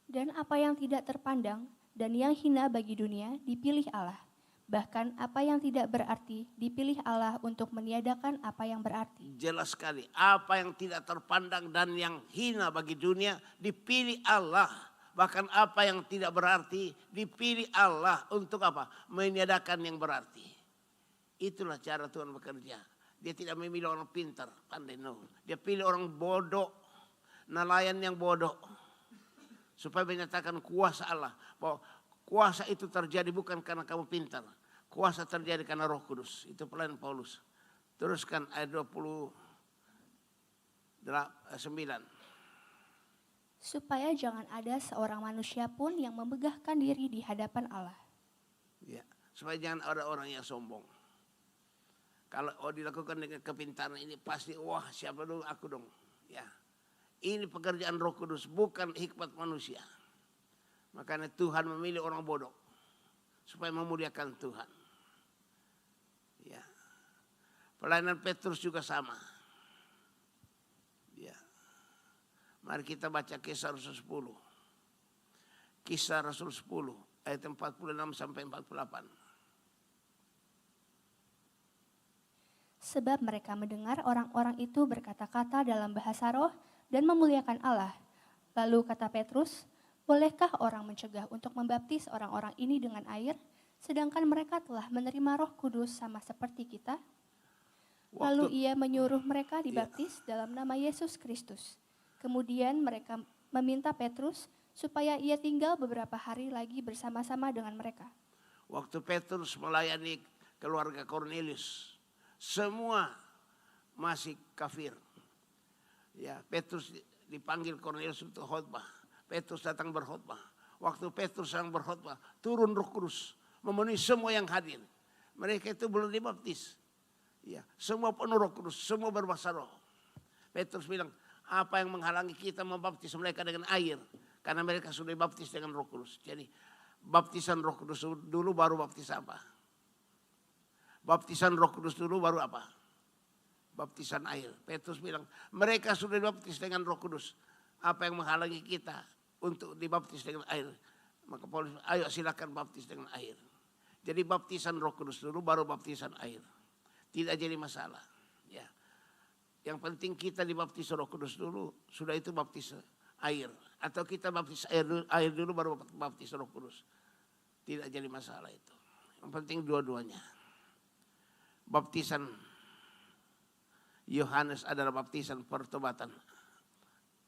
Dan apa yang tidak terpandang dan yang hina bagi dunia, dipilih Allah. Bahkan apa yang tidak berarti dipilih Allah untuk meniadakan apa yang berarti. Jelas sekali, apa yang tidak terpandang dan yang hina bagi dunia dipilih Allah. Bahkan apa yang tidak berarti dipilih Allah untuk apa? Meniadakan yang berarti. Itulah cara Tuhan bekerja. Dia tidak memilih orang pintar, pandai, no. Dia pilih orang bodoh, nelayan yang bodoh. Supaya menyatakan kuasa Allah. Bahwa Kuasa itu terjadi bukan karena kamu pintar. Kuasa terjadi karena Roh Kudus. Itu pelayanan Paulus. Teruskan ayat 29. Supaya jangan ada seorang manusia pun yang memegahkan diri di hadapan Allah. Ya, supaya jangan ada orang yang sombong. Kalau dilakukan dengan kepintaran ini pasti wah siapa dong aku dong. Ya, ini pekerjaan Roh Kudus bukan hikmat manusia. Makanya Tuhan memilih orang bodoh supaya memuliakan Tuhan. Ya, pelayanan Petrus juga sama. Ya, mari kita baca Kisah Rasul 10. Kisah Rasul 10 ayat 46 sampai 48. Sebab mereka mendengar orang-orang itu berkata-kata dalam bahasa roh dan memuliakan Allah. Lalu kata Petrus, bolehkah orang mencegah untuk membaptis orang-orang ini dengan air, sedangkan mereka telah menerima Roh Kudus sama seperti kita? Lalu ia menyuruh mereka dibaptis dalam nama Yesus Kristus. Kemudian mereka meminta Petrus supaya ia tinggal beberapa hari lagi bersama-sama dengan mereka. Waktu Petrus melayani keluarga Cornelius, semua masih kafir. Ya, Petrus dipanggil Cornelius untuk khotbah. Petrus datang berkhotbah. Waktu Petrus sedang berkhotbah, turun Roh Kudus memenuhi semua yang hadir. Mereka itu belum dibaptis. Ya, semua penuh Roh Kudus, semua berbahasa roh. Petrus bilang, apa yang menghalangi kita membaptis mereka dengan air? Karena mereka sudah dibaptis dengan Roh Kudus. Jadi baptisan Roh Kudus dulu baru baptis apa? Baptisan Roh Kudus dulu baru apa? Baptisan air. Petrus bilang, mereka sudah dibaptis dengan Roh Kudus. Apa yang menghalangi kita untuk dibaptis dengan air? Maka Paulus, ayo silakan baptis dengan air. Jadi baptisan Roh Kudus dulu baru baptisan air. Tidak jadi masalah. Ya. Yang penting kita dibaptis Roh Kudus dulu, sudah itu baptis air. Atau kita baptis air dulu baru baptis Roh Kudus. Tidak jadi masalah itu. Yang penting dua-duanya. Baptisan Yohanes adalah baptisan pertobatan.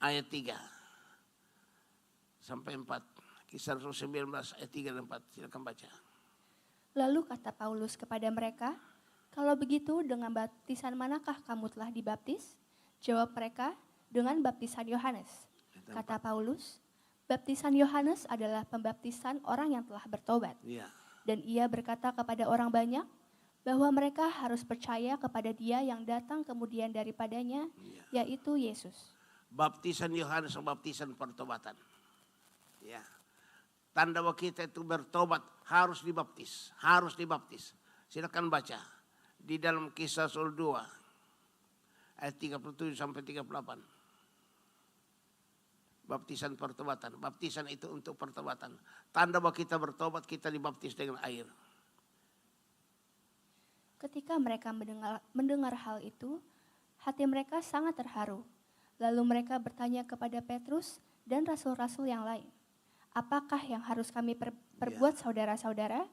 Ayat 3 sampai 4. Kisah Rasul 19 ayat 3 dan 4. Silakan baca. Lalu kata Paulus kepada mereka, kalau begitu dengan baptisan manakah kamu telah dibaptis? Jawab mereka, dengan baptisan Yohanes. Kata Paulus, baptisan Yohanes adalah pembaptisan orang yang telah bertobat. Ya. Dan ia berkata kepada orang banyak, bahwa mereka harus percaya kepada Dia yang datang kemudian daripadanya, yaitu Yesus. Baptisan Yohanes baptisan pertobatan. Ya. Tanda bahwa kita itu bertobat harus dibaptis, harus dibaptis. Silakan baca di dalam Kisah Rasul 2 ayat 37 sampai 38. Baptisan pertobatan, baptisan itu untuk pertobatan. Tanda bahwa kita bertobat, kita dibaptis dengan air. Ketika mereka mendengar hal itu, hati mereka sangat terharu. Lalu mereka bertanya kepada Petrus dan rasul-rasul yang lain, apakah yang harus kami perbuat saudara-saudara?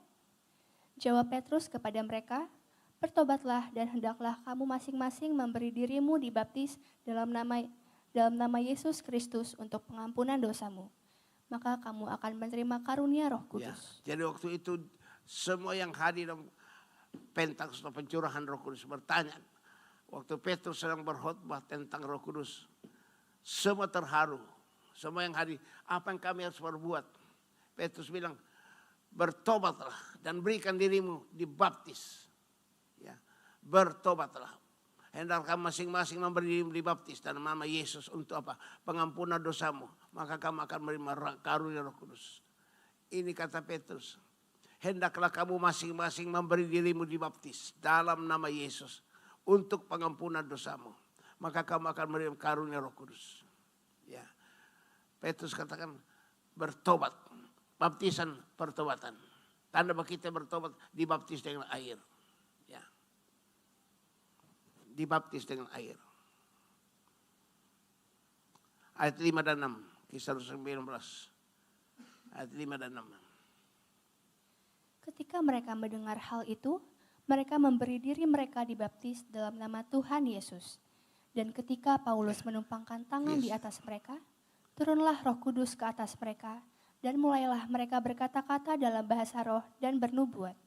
Jawab Petrus kepada mereka, bertobatlah dan hendaklah kamu masing-masing memberi dirimu dibaptis dalam nama Yesus Kristus untuk pengampunan dosamu. Maka kamu akan menerima karunia Roh Kudus. Ya, jadi waktu itu semua yang hadir dalam pentas atau pencurahan Roh Kudus bertanya. Waktu Petrus sedang berkhotbah tentang Roh Kudus, semua terharu. Semua yang hadir, apa yang kami harus perbuat? Petrus bilang, bertobatlah dan berikan dirimu dibaptis. Ya, bertobatlah. Hendaklah masing-masing memberi dirimu dibaptis dalam nama Yesus untuk apa? Pengampunan dosamu. Maka kamu akan menerima karunia Roh Kudus. Ini kata Petrus. Hendaklah kamu masing-masing memberi dirimu dibaptis dalam nama Yesus untuk pengampunan dosamu. Maka kamu akan menerima karunia Roh Kudus. Ya. Petrus katakan bertobat. Baptisan pertobatan. Tanda bahwa kita bertobat dibaptis dengan air. Ya. Dibaptis dengan air. Ayat 5 dan 6. Kisah Rasul 19. Ayat 5 dan 6. Ketika mereka mendengar hal itu, mereka memberi diri mereka dibaptis dalam nama Tuhan Yesus. Dan ketika Paulus menumpangkan tangan di atas mereka, turunlah Roh Kudus ke atas mereka, Dan mulailah mereka berkata-kata dalam bahasa roh dan bernubuat.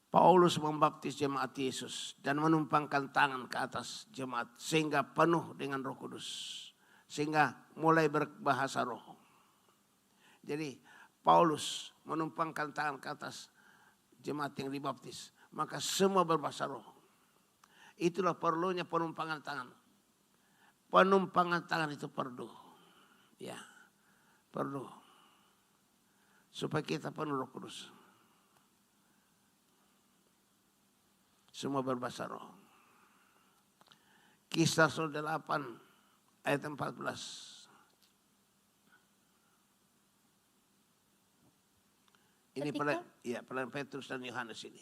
Paulus membaptis jemaat Yesus dan menumpangkan tangan ke atas jemaat sehingga penuh dengan Roh Kudus. Sehingga mulai berbahasa roh. Jadi Paulus menumpangkan tangan ke atas jemaat yang dibaptis, maka semua berbahasa roh. Itulah perlunya penumpangan tangan. Penumpangan tangan itu perlu. Ya, perlu. Supaya kita penuh Roh Kudus. Semua berbahasa roh. Kisah Rasul 8 ayat 14. Ini pelayan Petrus dan Yohanes ini.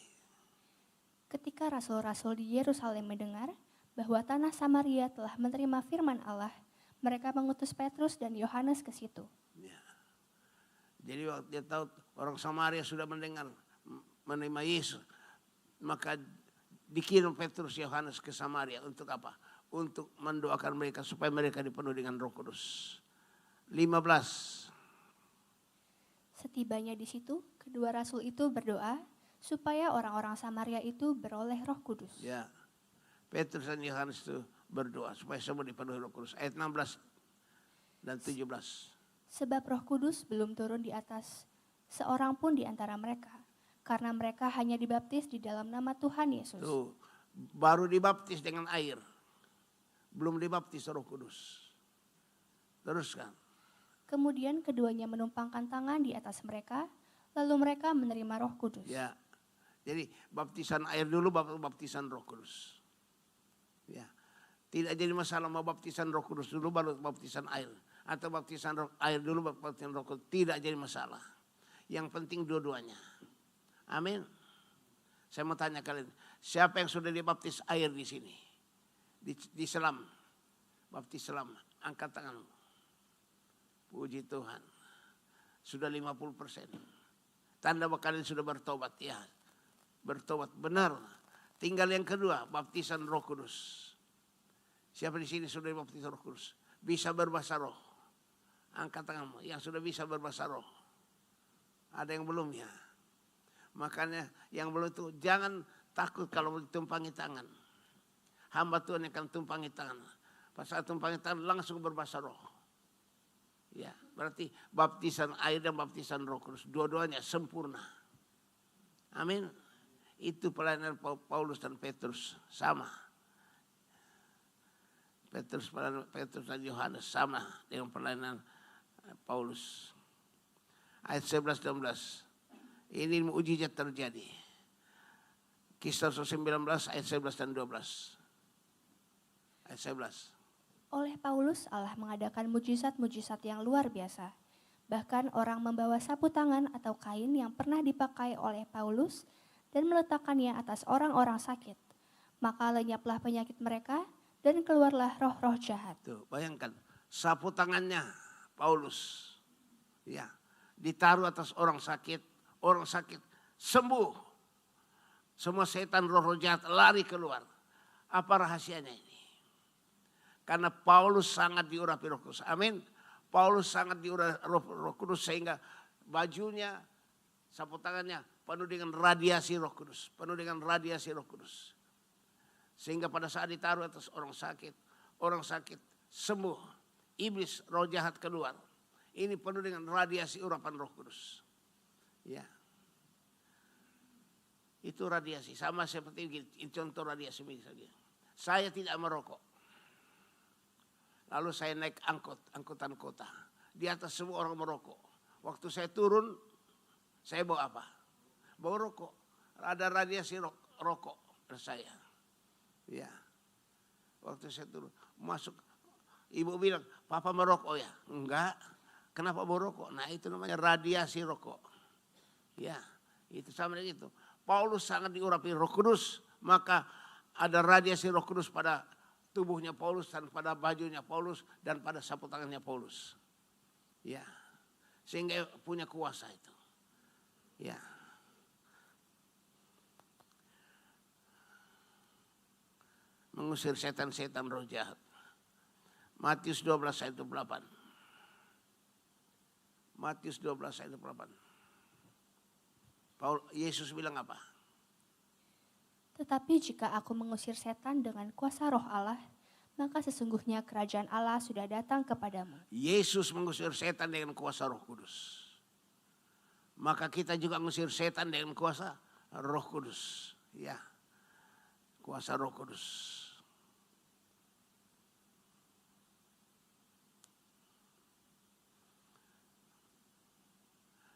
Ketika rasul-rasul di Yerusalem mendengar bahwa tanah Samaria telah menerima firman Allah, mereka mengutus Petrus dan Yohanes ke situ. Ya. Jadi waktu dia tahu orang Samaria sudah mendengar menerima Yesus, maka dikirim Petrus Yohanes ke Samaria untuk apa? Untuk mendoakan mereka supaya mereka dipenuhi dengan Roh Kudus. 15. Setibanya di situ, kedua rasul itu berdoa supaya orang-orang Samaria itu beroleh Roh Kudus. Ya. Petrus dan Yohanes itu berdoa supaya semua dipenuhi Roh Kudus. Ayat 16 dan 17. Sebab Roh Kudus belum turun di atas seorang pun di antara mereka, karena mereka hanya dibaptis di dalam nama Tuhan Yesus. Tuh, baru dibaptis dengan air. Belum dibaptis Roh Kudus. Teruskan. Kemudian keduanya menumpangkan tangan di atas mereka, lalu mereka menerima Roh Kudus. Ya. Jadi baptisan air dulu baru baptisan Roh Kudus. Ya. Tidak jadi masalah mau baptisan Roh Kudus dulu baru baptisan air, atau baptisan air dulu baru baptisan Roh Kudus, tidak jadi masalah. Yang penting dua-duanya. Amin. Saya mau tanya kalian, siapa yang sudah dibaptis air di sini? Di selam. Baptis selam. Angkat tanganmu. Puji Tuhan. Sudah 50%. Tanda bahwa kalian sudah bertobat. Ya. Bertobat benar. Tinggal yang kedua, baptisan Roh Kudus. Siapa di sini sudah dibaptis Roh Kudus? Bisa berbahasa roh. Angkat tanganmu yang sudah bisa berbahasa roh. Ada yang belum ya? Makanya yang belum itu jangan takut kalau ditumpangi tangan. Hamba Tuhan yang akan tumpangi tangan. Pas saat tumpangi tangan langsung berbahasa roh. Ya, berarti baptisan air dan baptisan Roh Kudus dua-duanya sempurna. Amin. Itu pelayanan Paulus dan Petrus sama. Petrus dan Yohanes sama dengan pelayanan Paulus. Ayat 11-12. Ini mukjizat terjadi. Kisah 19 ayat 11 dan 12. Ayat 11. Oleh Paulus, Allah mengadakan mujizat-mujizat yang luar biasa. Bahkan orang membawa sapu tangan atau kain yang pernah dipakai oleh Paulus dan meletakkannya atas orang-orang sakit. Maka lenyaplah penyakit mereka dan keluarlah roh-roh jahat. Tuh, bayangkan, sapu tangannya Paulus. Ya, ditaruh atas orang sakit sembuh. Semua setan roh-roh jahat lari keluar. Apa rahasianya ini? Karena Paulus sangat diurapi Roh Kudus. Amin. Paulus sangat diurapi Roh Kudus sehingga bajunya, sapu tangannya penuh dengan radiasi Roh Kudus. Penuh dengan radiasi Roh Kudus. Sehingga pada saat ditaruh atas orang sakit sembuh. Iblis, roh jahat keluar. Ini penuh dengan radiasi urapan Roh Kudus. Ya. Itu radiasi. Sama seperti ini, contoh radiasi misalnya. Saya tidak merokok. Lalu saya naik angkutan kota. Di atas semua orang merokok. Waktu saya turun, saya bawa apa? Bawa rokok. Ada radiasi rokok pada saya. Ya. Waktu saya turun, masuk. Ibu bilang, Papa merokok ya? Enggak. Kenapa bawa rokok? Nah itu namanya radiasi rokok. Ya, itu sama dengan itu. Paulus sangat diurapi Roh Kudus. Maka ada radiasi Roh Kudus pada tubuhnya Paulus dan pada bajunya Paulus dan pada sapu tangannya Paulus. Ya. Sehingga punya kuasa itu. Ya. Mengusir setan-setan roh jahat. Matius 12 ayat 8. Matius 12 ayat 28. Yesus bilang apa? Tetapi jika aku mengusir setan dengan kuasa roh Allah, maka sesungguhnya kerajaan Allah sudah datang kepadamu. Yesus mengusir setan dengan kuasa Roh Kudus. Maka kita juga mengusir setan dengan kuasa Roh Kudus. Ya, kuasa Roh Kudus.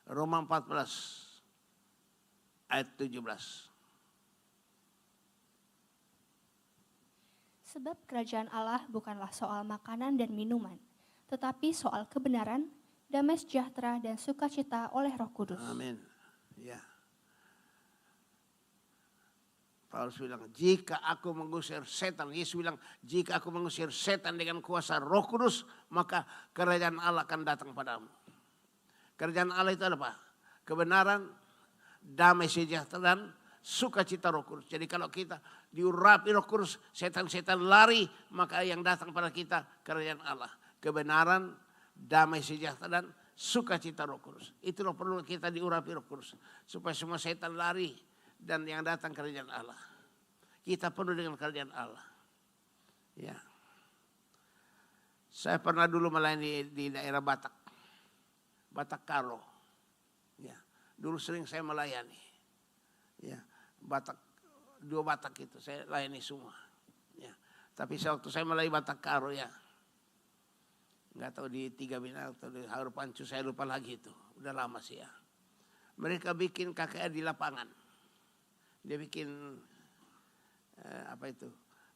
Roma 14 ayat 17. Sebab kerajaan Allah bukanlah soal makanan dan minuman, tetapi soal kebenaran, damai sejahtera, dan sukacita oleh Roh Kudus. Amin. Ya. Paulus bilang, jika aku mengusir setan, Yesus bilang, jika aku mengusir setan dengan kuasa Roh Kudus, maka kerajaan Allah akan datang padamu. Kerajaan Allah itu apa? Kebenaran, damai sejahtera, dan sukacita Roh Kudus. Jadi kalau kita diurapi Roh Kudus, setan-setan lari, maka yang datang pada kita kerajaan Allah. Kebenaran, damai sejahtera, dan sukacita Roh Kudus. Itulah perlu kita diurapi Roh Kudus. Supaya semua setan lari dan yang datang kerajaan Allah. Kita penuh dengan kerajaan Allah. Ya. Saya pernah dulu melayani di daerah Batak. Batak Karo. Ya. Dulu sering saya melayani. Ya. Batak, 2 Batak itu saya layani semua. Ya. Tapi waktu saya melayani Batak Karo ya, nggak tahu di 3 Bintang atau di Harupancu, saya lupa lagi itu. Udah lama sih ya. Mereka bikin KKR di lapangan. Dia bikin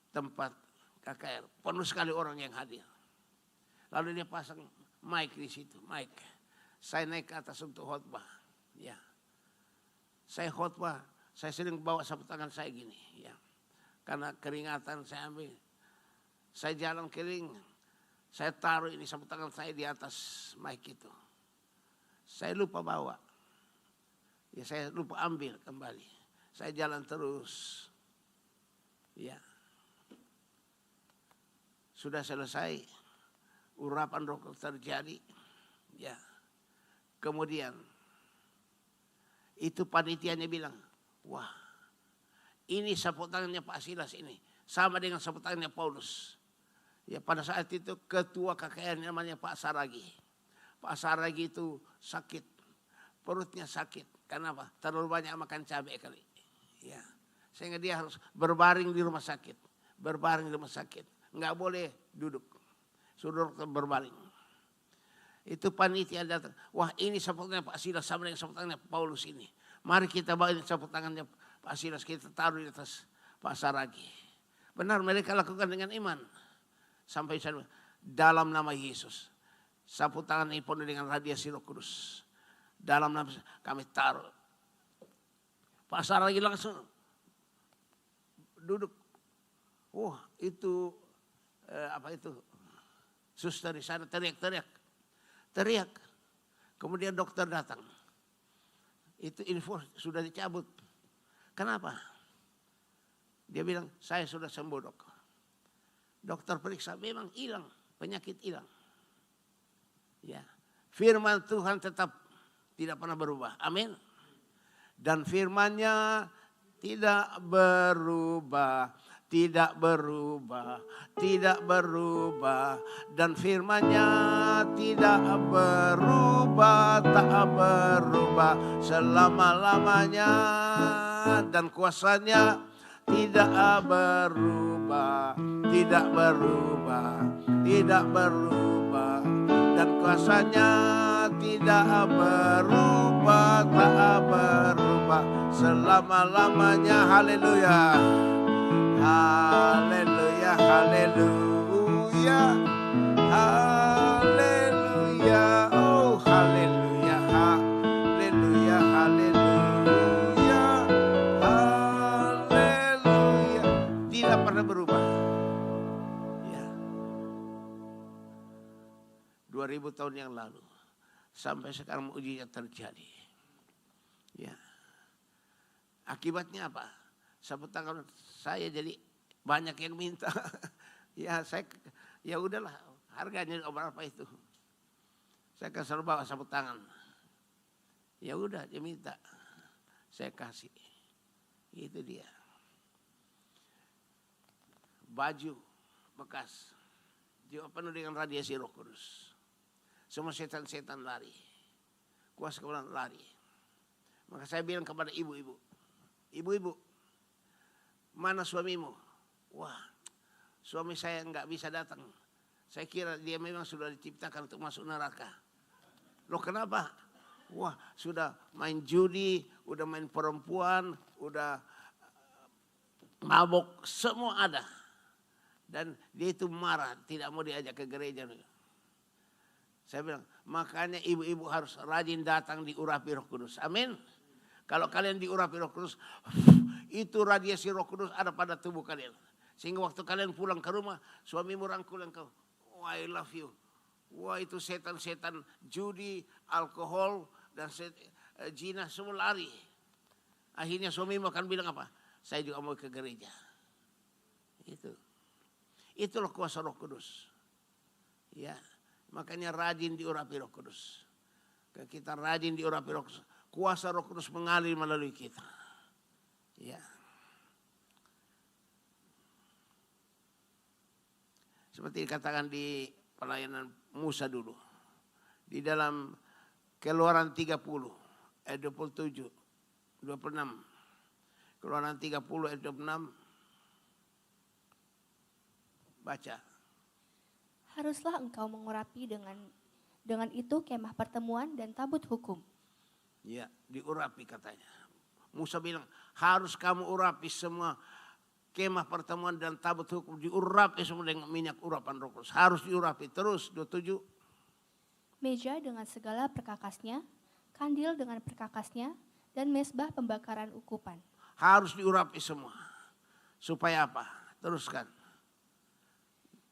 tempat KKR. Penuh sekali orang yang hadir. Lalu dia pasang mic di situ, mic. Saya naik ke atas untuk khotbah. Ya. Saya khotbah. Saya sering bawa sapu tangan saya gini, ya. Karena keringatan saya ambil. Saya jalan kering, saya taruh ini sapu tangan saya di atas mic itu. Saya lupa bawa. Ya, saya lupa ambil kembali. Saya jalan terus. Ya. Sudah selesai. Urapan Roh Kudus terjadi. Ya. Kemudian itu panitianya bilang, wah, ini sapu tangannya Pak Silas ini. Sama dengan sapu tangannya Paulus. Ya, pada saat itu ketua KKR namanya Pak Saragi. Pak Saragi itu sakit. Perutnya sakit. Kenapa? Terlalu banyak makan cabai kali. Ya. Sehingga dia harus berbaring di rumah sakit. Berbaring di rumah sakit. Nggak boleh duduk. Suruh dokter berbaring. Itu panitia datang. Wah, ini sapu tangannya Pak Silas sama dengan sapu tangannya Paulus ini. Mari kita bawa ini sapu tangannya Pak Silas, kita taruh di atas Pak Saragi. Benar, mereka lakukan dengan iman. Sampai dalam nama Yesus. Sapu tangan ini penuh dengan radiasi Roh Kudus. Dalam nama kami taruh. Pak Saragi langsung duduk. Wah, itu suster di sana teriak. Kemudian dokter datang. Itu info sudah dicabut. Kenapa? Dia bilang, saya sudah sembuh, dok. Dokter periksa, memang hilang, penyakit hilang. Ya. Firman Tuhan tetap tidak pernah berubah. Amin. Dan firman-Nya tidak berubah. Tidak berubah, tidak berubah, dan firman-Nya tidak berubah, tak berubah selama-lamanya, dan kuasa-Nya tidak berubah, tidak berubah, tidak berubah, dan kuasa-Nya tidak berubah, tak berubah selama-lamanya. Haleluya. Haleluya, haleluya, haleluya, oh haleluya, haleluya, haleluya, haleluya. Tidak pernah berubah. Ya. 2000 tahun yang lalu sampai sekarang mukjizat terjadi. Ya. Akibatnya apa? Sapu tangan saya jadi banyak yang minta. Ya udahlah, harganya berapa itu. Saya akan selalu bawa sapu tangan. Ya udah, dia minta. Saya kasih. Itu dia. Baju bekas. Jiwa penuh dengan radiasi Roh Kudus. Semua setan-setan lari. Kuasa kebenaran lari. Maka saya bilang kepada ibu-ibu. Ibu-ibu, mana suamimu? Wah, suami saya nggak bisa datang. Saya kira dia memang sudah diciptakan untuk masuk neraka. Loh kenapa? Wah, sudah main judi, udah main perempuan, udah mabok, semua ada. Dan dia itu marah, tidak mau diajak ke gereja. Saya bilang, makanya ibu-ibu harus rajin datang diurapi Roh Kudus. Amin. Kalau kalian diurapi Roh Kudus, itu radiasi Roh Kudus ada pada tubuh kalian. Sehingga waktu kalian pulang ke rumah, suamimu rangkul engkau. Oh, I love you. Wah, itu setan-setan judi, alkohol, dan zina semua lari. Akhirnya suamimu akan bilang apa? Saya juga mau ke gereja. Itulah kuasa Roh Kudus. Ya, makanya rajin diurapi Roh Kudus. Kita rajin diurapi Roh Kudus. Kuasa Roh Kudus mengalir melalui kita. Ya. Seperti dikatakan di pelayanan Musa dulu. Di dalam Keluaran 30 ayat 27, 26. Keluaran 30 ayat 26. Baca. Haruslah engkau mengurapi dengan itu kemah pertemuan dan tabut hukum. Ya, diurapi katanya. Musa bilang, harus kamu urapi semua kemah pertemuan dan tabut hukum. Diurapi semua dengan minyak urapan Roh Kudus. Harus diurapi. Terus, 27. Meja dengan segala perkakasnya, kandil dengan perkakasnya, dan mesbah pembakaran ukupan. Harus diurapi semua. Supaya apa? Teruskan.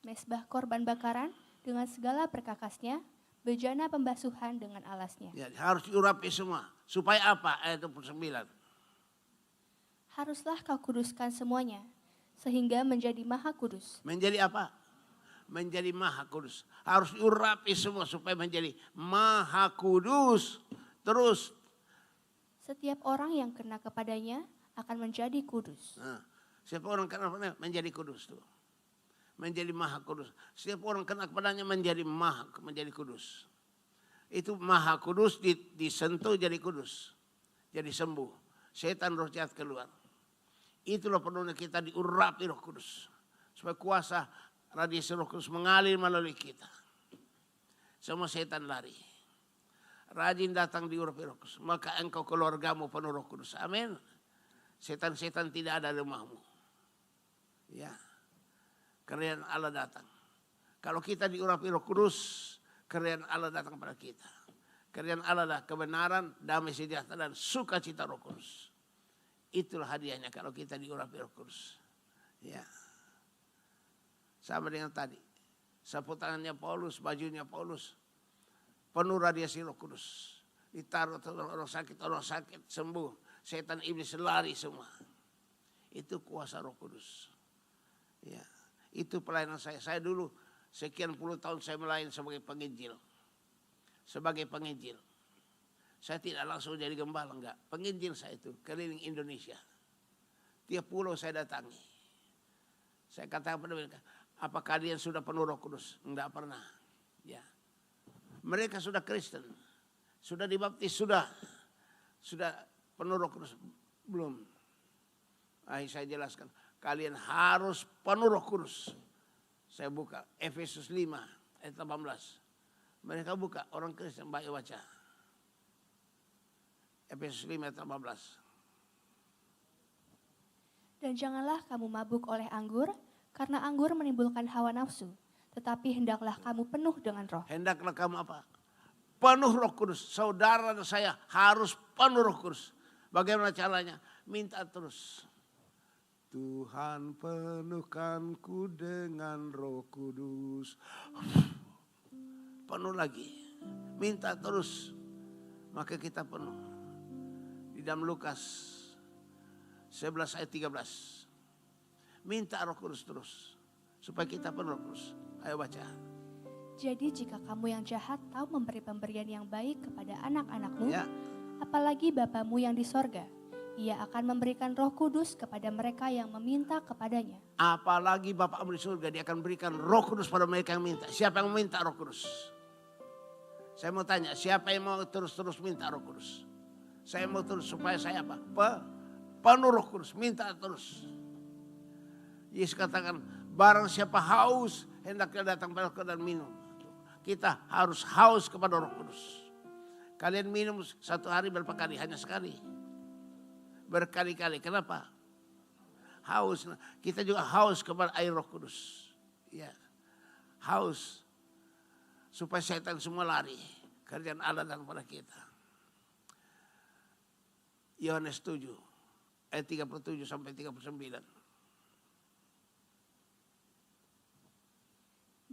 Mesbah korban bakaran dengan segala perkakasnya, bejana pembasuhan dengan alasnya. Ya, harus diurapi semua. Supaya apa? Ayat 29. Haruslah kau kuduskan semuanya, sehingga menjadi maha kudus. Menjadi apa? Menjadi maha kudus. Harus diurapi semua supaya menjadi maha kudus. Terus. Setiap orang yang kena kepadanya akan menjadi kudus. Nah, setiap orang kena kepadanya menjadi kudus tuh. Menjadi maha kudus. Setiap orang kena kepadanya menjadi kudus. Itu maha kudus disentuh jadi kudus. Jadi sembuh. Setan roh jahat keluar. Itulah perlunya kita diurapi Roh Kudus. Supaya kuasa radiasi Roh Kudus mengalir melalui kita. Semua setan lari. Rajin datang diurapi Roh Kudus. Maka engkau keluargamu penuh Roh Kudus. Amin. Setan-setan tidak ada di rumahmu. Ya. Kerajaan Allah datang. Kalau kita diurapi Roh Kudus, kerajaan Allah datang pada kita. Kerajaan Allah adalah kebenaran, damai sejahtera dan sukacita Roh Kudus. Itulah hadiahnya kalau kita diurapi Roh Kudus. Ya. Sama dengan tadi. Sapu tangannya Paulus, bajunya Paulus. Penuh radiasi Roh Kudus. Ditaruh orang sakit sembuh. Setan iblis lari semua. Itu kuasa Roh Kudus. Ya. Itu pelayanan saya. Saya dulu sekian puluh tahun saya melayani sebagai penginjil. Sebagai penginjil. Saya tidak langsung jadi gembala, enggak. Penginjil saya itu, keliling Indonesia. Tiap pulau saya datangi. Saya katakan pada mereka, apa kalian sudah penuh Roh Kudus? Enggak pernah. Ya. Mereka sudah Kristen. Sudah dibaptis, sudah penuh Roh Kudus. Belum. Saya jelaskan, kalian harus penuh Roh Kudus. Saya buka Efesus 5 ayat 18. Mereka buka, orang Kristen baca. Efesus 5 ayat 18. Dan janganlah kamu mabuk oleh anggur, karena anggur menimbulkan hawa nafsu. Tetapi hendaklah kamu penuh dengan roh. Hendaklah kamu apa? Penuh Roh Kudus. Saudara saya harus penuh Roh Kudus. Bagaimana caranya? Minta terus. Tuhan penuhkanku dengan Roh Kudus. Penuh lagi. Minta terus. Maka kita penuh. Di dalam Lukas 11 ayat 13. Minta Roh Kudus terus. Supaya kita penuh Roh Kudus. Ayo baca. Jadi jika kamu yang jahat tahu memberi pemberian yang baik kepada anak-anakmu, Ya. apalagi Bapamu yang di sorga, Ia akan memberikan Roh Kudus kepada mereka yang meminta kepadanya. Apalagi Bapakmu di surga, dia akan berikan Roh Kudus pada mereka yang minta. Siapa yang minta Roh Kudus? Saya mau tanya, siapa yang mau terus-terus minta Roh Kudus? Saya mau terus supaya saya apa? Penuh Roh Kudus, minta terus. Yesus katakan, barang siapa haus, hendaknya datang pada aku dan minum. Kita harus haus kepada Roh Kudus. Kalian minum satu hari berapa kali? Hanya sekali. Berkali-kali. Kenapa? Haus. Kita juga haus kepada air Roh Kudus. Ya. Haus. Supaya setan semua lari. Kerjaan Allah dan pada kita. Yohanes 7. Ayat 37 sampai 39.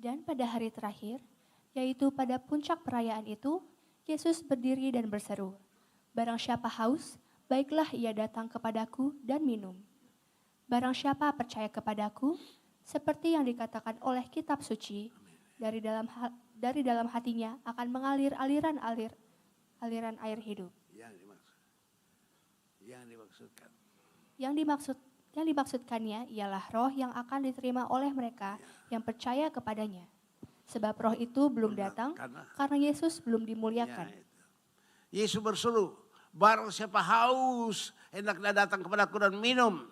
Dan pada hari terakhir, yaitu pada puncak perayaan itu, Yesus berdiri dan berseru, "Barang siapa haus, baiklah ia datang kepadaku dan minum. Barang siapa percaya kepadaku, seperti yang dikatakan oleh kitab suci, dari dalam hatinya akan mengalir aliran air hidup." Yang dimaksudkannya ialah roh yang akan diterima oleh mereka yang percaya kepadanya. Sebab roh itu belum datang karena Yesus belum dimuliakan. Yesus berseru, barang siapa haus, hendaklah datang kepadaku dan minum.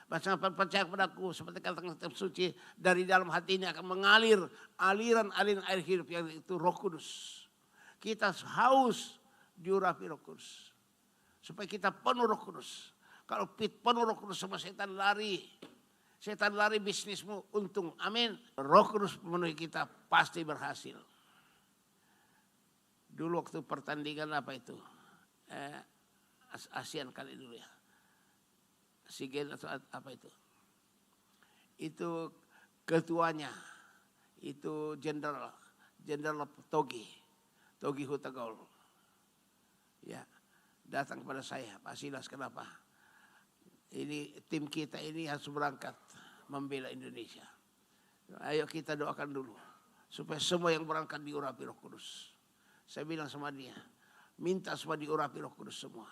Barang siapa percaya kepadaku, seperti katakan kitab suci, dari dalam hati ini akan mengalir aliran air hidup, yang itu Roh Kudus. Kita haus diurapi Roh Kudus. Supaya kita penuh Roh Kudus. Kalau penuh Roh Kudus, semua setan lari. Setan lari, bisnismu untung. Amin. Roh Kudus memenuhi kita, pasti berhasil. Dulu waktu pertandingan apa itu? ASEAN kali dulu ya. SEA Games atau apa itu? Itu ketuanya. Itu Jenderal Togi Hutagol. Ya, datang kepada saya, Pak Silas, kenapa? Ini tim kita ini harus berangkat membela Indonesia. Ayo kita doakan dulu supaya semua yang berangkat diurapi Roh Kudus. Saya bilang sama dia, minta supaya diurapi Roh Kudus semua.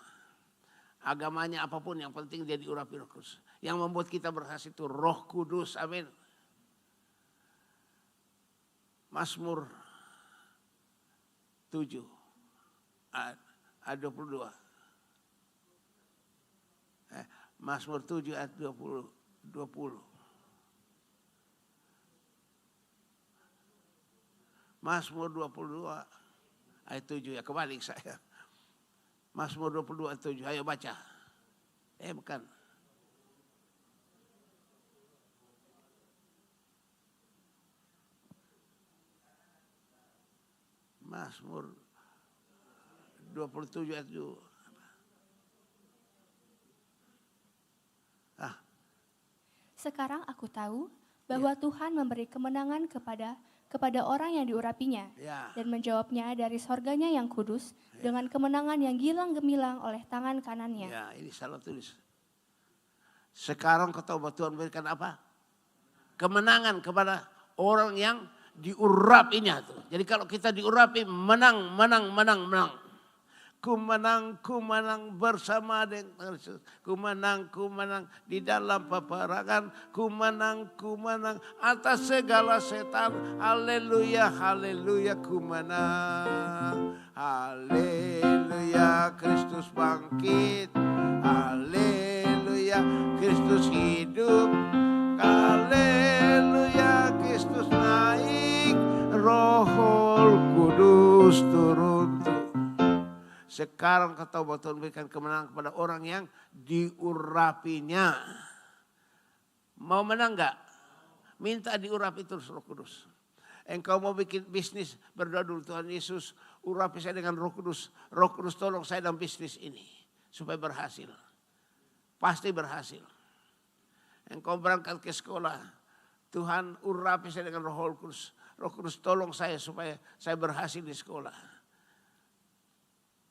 Agamanya apapun, yang penting dia diurapi Roh Kudus. Yang membuat kita berhasil itu Roh Kudus. Amin. Mazmur 7 ayat 22. Mazmur 7 ayat 20. Mazmur 22 ayat 7 ya, kebalik saya. Mazmur 22 ayat 7, ayo baca. Bukan. Mazmur 27 ayat 2. Sekarang aku tahu bahwa Tuhan memberi kemenangan kepada orang yang diurapinya, dan menjawabnya dari sorganya yang kudus dengan kemenangan yang gilang gemilang oleh tangan kanannya. Ya, ini salah tulis. Sekarang kau tahu bahwa Tuhan berikan apa? Kemenangan kepada orang yang diurapinya. Jadi kalau kita diurapi, menang. Ku menang bersama dengan Yesus. Ku menang di dalam peperangan. Ku menang atas segala setan. Haleluya, ku menang. Haleluya, Kristus bangkit. Haleluya, Kristus hidup. Haleluya, Kristus naik. Roh Kudus turun. Sekarang kau tahu bahwa Tuhan berikan kemenangan kepada orang yang diurapinya. Mau menang enggak? Minta diurapi terus Roh Kudus. Engkau mau bikin bisnis, berdoa dulu, Tuhan Yesus urapi saya dengan Roh Kudus. Roh Kudus tolong saya dalam bisnis ini supaya berhasil. Pasti berhasil. Engkau berangkat ke sekolah, Tuhan urapi saya dengan Roh Kudus. Roh Kudus tolong saya supaya saya berhasil di sekolah.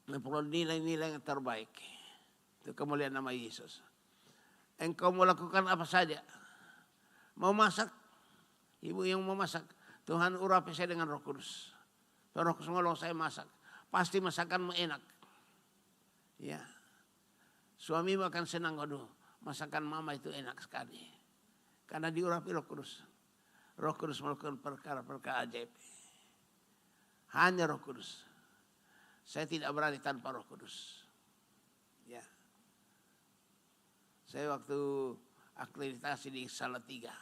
Memperoleh nilai-nilai yang terbaik. Itu kemuliaan nama Yesus. Engkau mau lakukan apa saja. Mau masak, ibu yang mau masak, Tuhan urapi saya dengan Roh Kudus. Roh Kudus ngolong saya masak. Pasti masakanmu enak. Ya. Suami akan senang, aduh, masakan mama itu enak sekali. Karena diurapi Roh Kudus. Roh Kudus melakukan perkara-perkara ajaib. Hanya Roh Kudus. Saya tidak berani tanpa Roh Kudus. Ya. Saya waktu akreditasi di Salatiga.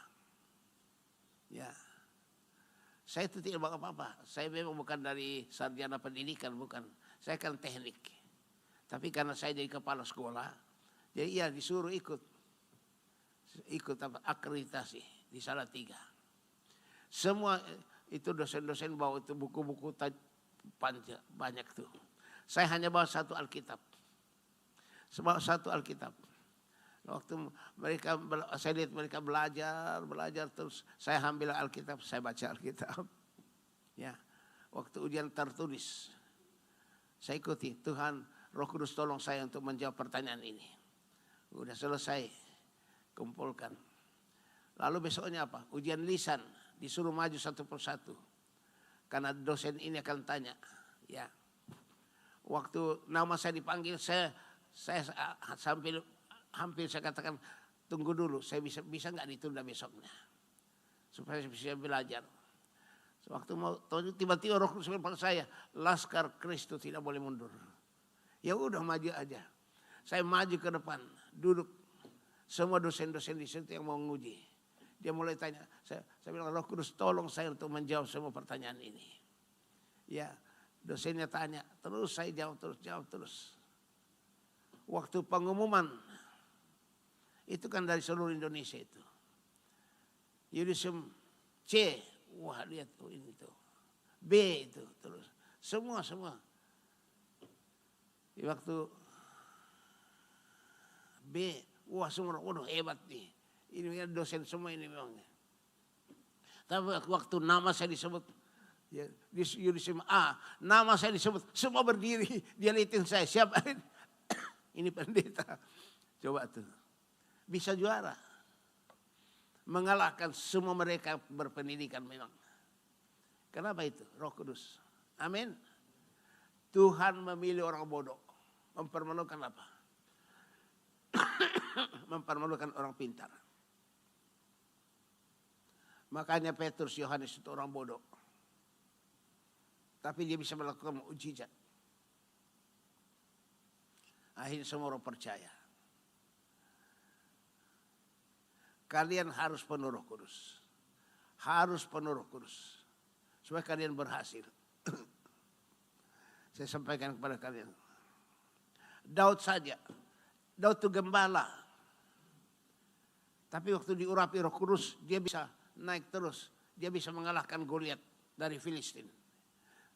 Ya. Saya itu tidak apa-apa. Saya memang bukan dari sarjana pendidikan, bukan. Saya kan teknik. Tapi karena saya jadi kepala sekolah, jadi iya disuruh ikut akreditasi di Salatiga. Semua itu dosen-dosen bawa itu buku-buku banyak tuh. Saya hanya bawa satu Alkitab. Bawa satu Alkitab. Waktu saya lihat mereka belajar terus saya ambil Alkitab, saya baca Alkitab. Ya, waktu ujian tertulis, saya ikuti. Tuhan, Roh Kudus tolong saya untuk menjawab pertanyaan ini. Udah selesai, kumpulkan. Lalu besoknya apa? Ujian lisan, disuruh maju satu persatu. Karena dosen ini akan tanya. Ya, waktu nama saya dipanggil, saya hampir saya katakan tunggu dulu, saya bisa nggak ditunda besoknya supaya saya bisa belajar. Waktu mau tiba-tiba Roh Kudus pada saya, Laskar Kristus tidak boleh mundur. Ya udah maju aja. Saya maju ke depan, duduk. Semua dosen-dosen di situ yang mau nguji. Dia mulai tanya, saya bilang Roh Kudus tolong saya untuk menjawab semua pertanyaan ini. Ya, dosennya tanya, terus saya jawab terus. Waktu pengumuman itu kan dari seluruh Indonesia itu. Yudisium C, wah lihat tuh ini tuh. B itu terus. Semua. Di waktu B, wah semua, waduh hebat nih. Ini dosen semua ini memang. Tapi waktu nama saya disebut, ya, di Yudisium A, nama saya disebut, semua berdiri. Dia liatin saya, siapa ini? Ini pendeta. Coba tuh. Bisa juara. Mengalahkan semua mereka berpendidikan memang. Kenapa itu? Roh Kudus. Amin. Tuhan memilih orang bodoh. Mempermalukan apa? Mempermalukan orang pintar. Makanya Petrus, Yohanes itu orang bodoh. Tapi dia bisa melakukan mukjizat. Akhirnya semua orang percaya. Kalian harus penuh Roh Kudus. Harus penuh Roh Kudus. Supaya kalian berhasil. Saya sampaikan kepada kalian. Daud saja. Daud itu gembala. Tapi waktu diurapi Roh Kudus, dia bisa naik terus. Dia bisa mengalahkan Goliat dari Filistin.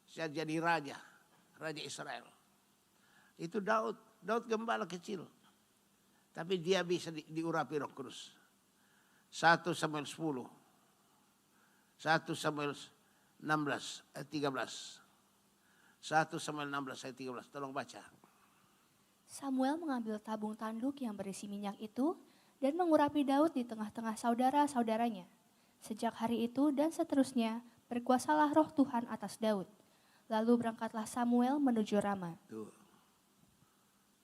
Saya jadi raja Israel. Itu Daud. Daud gembala kecil. Tapi dia bisa diurapi Roh Kudus. 1 Samuel 10. 1 Samuel 16 ayat 13. 1 Samuel 16 ayat 13. Tolong baca. Samuel mengambil tabung tanduk yang berisi minyak itu dan mengurapi Daud di tengah-tengah saudara-saudaranya. Sejak hari itu dan seterusnya berkuasalah Roh Tuhan atas Daud. Lalu berangkatlah Samuel menuju Rama. Tuh.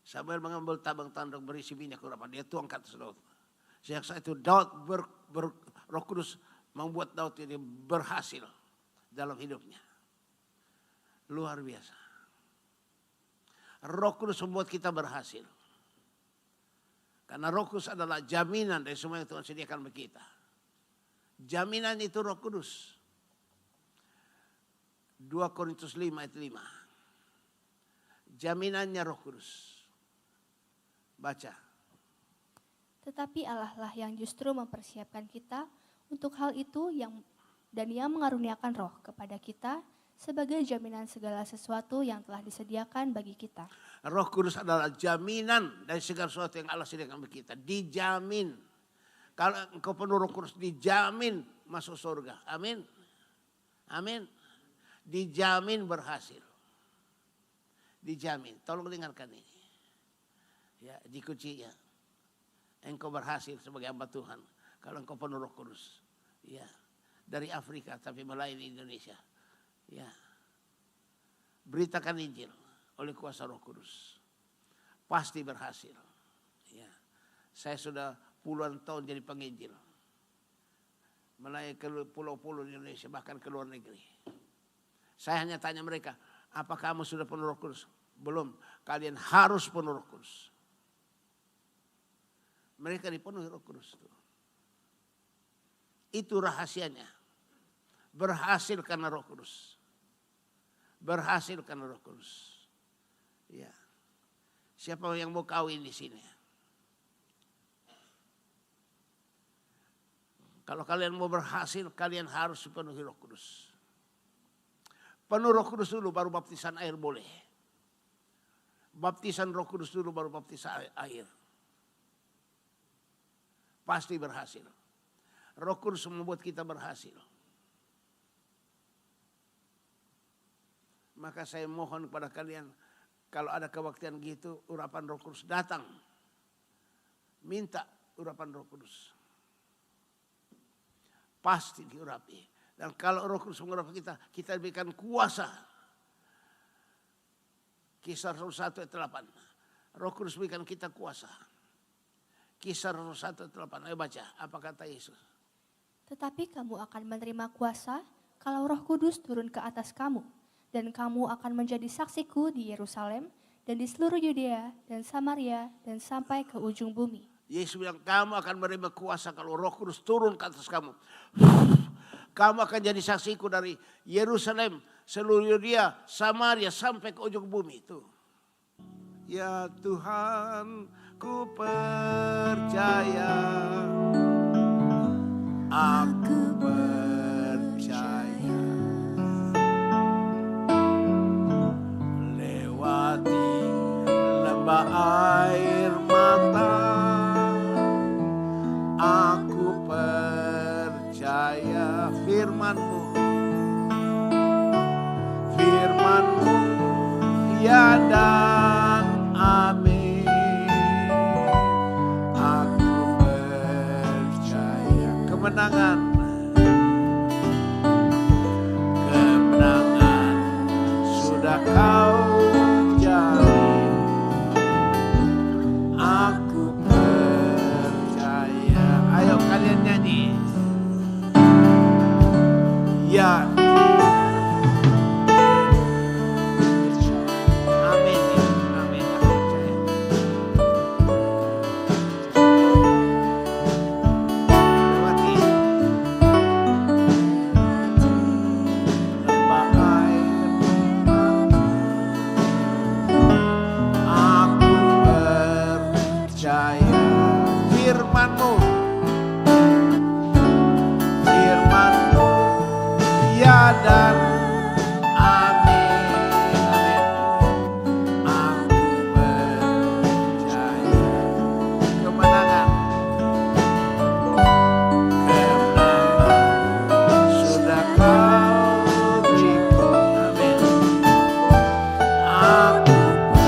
Samuel mengambil tabung tanduk berisi minyak urapan. Dia tuang ke atas Daud. Sejak saat itu Daud Roh Kudus membuat Daud ini berhasil dalam hidupnya. Luar biasa. Roh Kudus membuat kita berhasil. Karena Roh Kudus adalah jaminan dari semua yang Tuhan sediakan bagi kita. Jaminan itu Roh Kudus. 2 Korintus 5 ayat 5. Jaminannya Roh Kudus. Baca. Tetapi Allah lah yang justru mempersiapkan kita untuk hal itu dan yang mengaruniakan roh kepada kita sebagai jaminan segala sesuatu yang telah disediakan bagi kita. Roh Kudus adalah jaminan dari segala sesuatu yang Allah sediakan bagi kita. Dijamin. Kalau engkau penuh Roh Kudus, dijamin masuk surga. Amin. Amin. Dijamin berhasil. Dijamin. Tolong dengarkan ini. Ya, dikunci ya. Engkau berhasil sebagai hamba Tuhan kalau engkau penuh Roh Kudus. Ya. dari Afrika tapi melayani Indonesia. Ya. Beritakan Injil oleh kuasa Roh Kudus. Pasti berhasil. Ya. Saya sudah puluhan tahun jadi penginjil. Melayani ke pulau-pulau di Indonesia, bahkan ke luar negeri. Saya hanya tanya mereka, apa kamu sudah penuh Roh Kudus? Belum, kalian harus penuh Roh Kudus. Mereka dipenuhi Roh Kudus. Itu rahasianya. Berhasil karena Roh Kudus. Berhasil karena Roh Kudus. Ya. Siapa yang mau kawin di sini? Kalau kalian mau berhasil, kalian harus dipenuhi Roh Kudus. Penuh Roh Kudus dulu, baru baptisan air boleh. Baptisan Roh Kudus dulu, baru baptisan air. Pasti berhasil. Roh Kudus membuat kita berhasil. Maka saya mohon kepada kalian, kalau ada kebaktian gitu, urapan Roh Kudus datang. Minta urapan Roh Kudus. Pasti diurapi. Dan kalau Roh Kudus mengurapi kita, kita diberikan kuasa. Kisah 1 ayat 8. Roh Kudus berikan kita kuasa. Kisah 1 ayat 8. Ayo baca, apa kata Yesus? Tetapi kamu akan menerima kuasa kalau Roh Kudus turun ke atas kamu. Dan kamu akan menjadi saksiku di Yerusalem dan di seluruh Yudea dan Samaria dan sampai ke ujung bumi. Yesus bilang, kamu akan menerima kuasa kalau Roh Kudus turun ke atas kamu. Kamu akan jadi saksiku dari Yerusalem, seluruh Yudea, Samaria, sampai ke ujung bumi itu. Ya Tuhan, ku percaya. Aku percaya. Lewati lembah air mata. Aku percaya firman-Mu, firman-Mu ya dan amin. Aku percaya kemenangan, kemenangan sudah Kau jalin. Aku ayo kalian nyanyi. Ya. Amin. Amin. Aku percaya. Lewati lembah air. Aku percaya firman-Mu. Dan amin, amin. Aku percaya kemenangan, kemenangan sudah Kau cipta, amin. Aku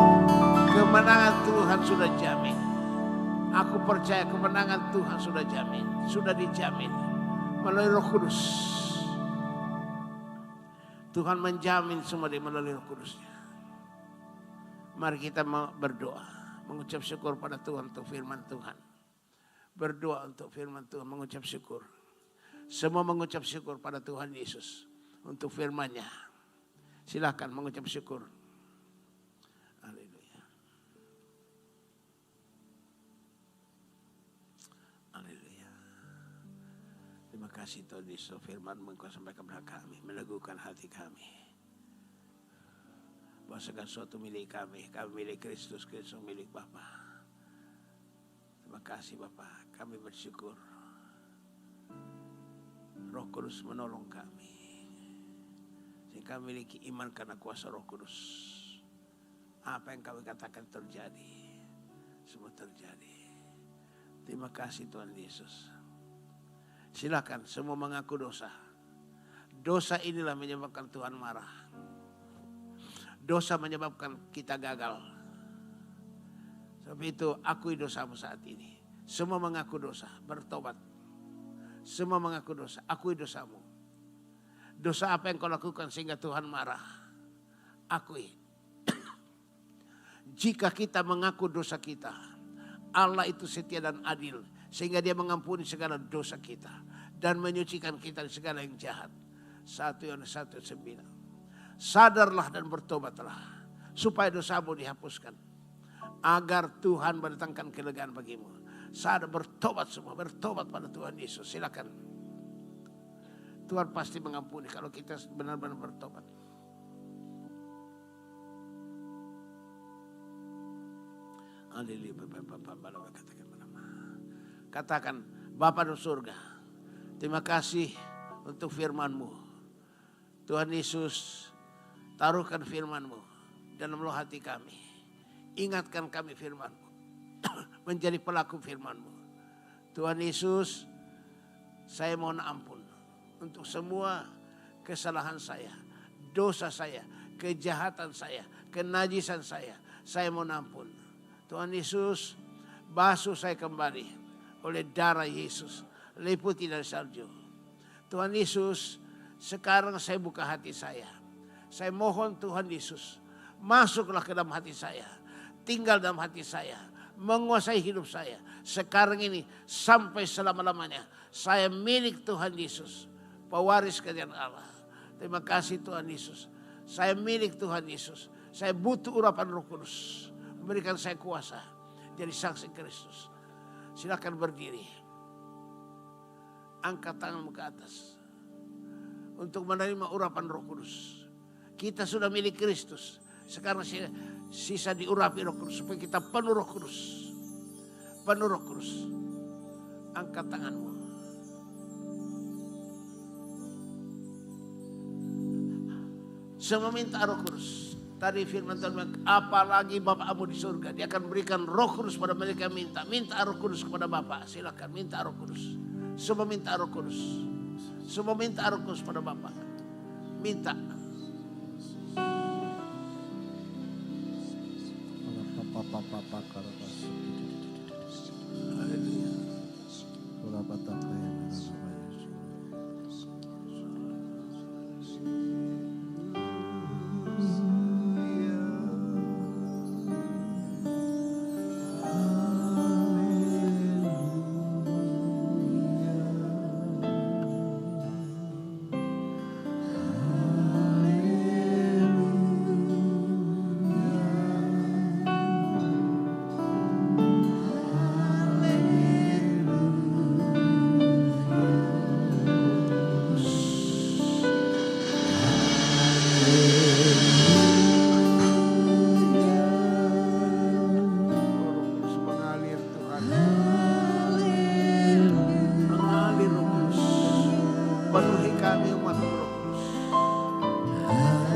percaya kemenangan Tuhan sudah jamin. Aku percaya kemenangan Tuhan sudah jamin. Sudah dijamin melalui Roh Kudus. Tuhan menjamin semua melalui Roh Kudusnya. Mari kita berdoa, mengucap syukur pada Tuhan untuk firman Tuhan. Berdoa untuk firman Tuhan, mengucap syukur. Semua mengucap syukur pada Tuhan Yesus untuk firman-Nya. Silakan mengucap syukur. Terima kasih Tuhan Yesus, firman-Mu Engkau sampaikan kepada kami, meneguhkan hati kami. Bahwa segala sesuatu milik kami milik Kristus, Kristus milik Bapa. Terima kasih Bapa, kami bersyukur. Roh Kudus menolong kami. Sehingga kami memiliki iman karena kuasa Roh Kudus. Apa yang kami katakan terjadi, semua terjadi. Terima kasih Tuhan Yesus. Silakan semua mengaku dosa. Dosa inilah menyebabkan Tuhan marah. Dosa menyebabkan kita gagal. Sebab itu akui dosamu saat ini. Semua mengaku dosa, bertobat. Semua mengaku dosa, akui dosamu. Dosa apa yang kau lakukan sehingga Tuhan marah? Akui. Jika kita mengaku dosa kita, Allah itu setia dan adil, sehingga Dia mengampuni segala dosa kita dan menyucikan kita dari segala yang jahat. 1 Yohanes 1:9. Sadarlah dan bertobatlah supaya dosamu dihapuskan, agar Tuhan mendatangkan kelegaan bagimu. Sadar, bertobat semua, bertobat pada Tuhan Yesus. Silakan. Tuhan pasti mengampuni kalau kita benar-benar bertobat. Katakan, Bapa di surga, terima kasih untuk firman-Mu. Tuhan Yesus, taruhkan firman-Mu dalam lubuk hati kami. Ingatkan kami firman-Mu. Menjadi pelaku firman-Mu. Tuhan Yesus, saya mohon ampun untuk semua kesalahan saya, dosa saya, kejahatan saya, kenajisan saya. Saya mohon ampun. Tuhan Yesus, basuh saya kembali oleh darah Yesus, liputi dari salju. Tuhan Yesus, sekarang saya buka hati saya. Saya mohon Tuhan Yesus, masuklah ke dalam hati saya, tinggal dalam hati saya, menguasai hidup saya. Sekarang ini sampai selama-lamanya saya milik Tuhan Yesus, pewaris kerajaan Allah. Terima kasih Tuhan Yesus. Saya milik Tuhan Yesus. Saya butuh urapan Roh Kudus. Berikan saya kuasa jadi saksi Kristus. Silakan berdiri. Angkat tanganmu ke atas untuk menerima urapan Roh Kudus. Kita sudah milik Kristus. Sekarang sisa diurapi Roh Kudus supaya kita penuh Roh Kudus. Penuh Roh Kudus. Angkat tanganmu. Semua minta Roh Kudus. Tadi firman Tuhan, apalagi Bapamu di surga, Dia akan berikan Roh Kudus pada mereka yang minta. Minta Roh Kudus kepada Bapa. Silakan minta Roh Kudus. Semua minta Roh Kudus. Semua minta Roh Kudus pada Bapa. Minta.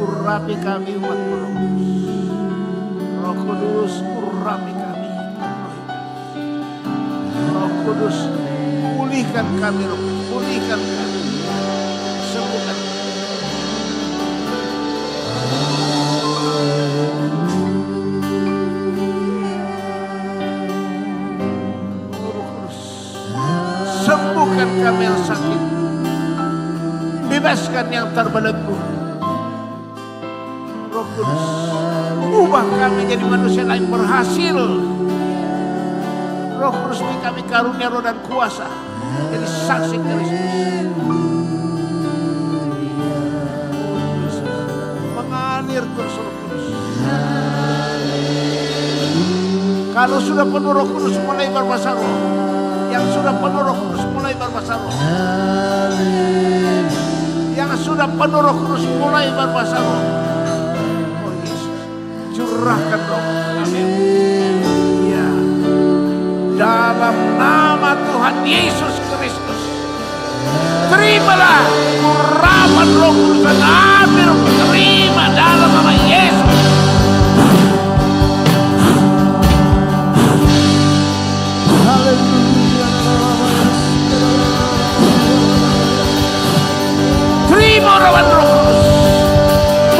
Urapi kami umat-Mu Roh Kudus. Roh Kudus urapi kami. Roh Kudus pulihkan kami, Roh Kudus pulihkan kami. Sembuhkan kami. Roh Kudus sembuhkan kami yang sakit. Bebaskan yang terbelenggu. Roh Kudus, ubah kami jadi manusia lain berhasil. Roh Kudus beri kami karunia roh dan kuasa jadi saksi Kristus. Mengalir terus Roh Kudus. Kalau sudah penuh Roh Kudus mulai berbahasa roh. Yang sudah penuh Roh Kudus mulai berbahasa roh. Yang sudah penuh Roh Kudus mulai berbahasa roh. Curahkan Roh kami. Ya. Dalam nama Tuhan Yesus Kristus. Terimalah urapan Roh Kudus dan ambil terima dalam nama Yesus. Haleluya. Terima urapan Roh Kudus.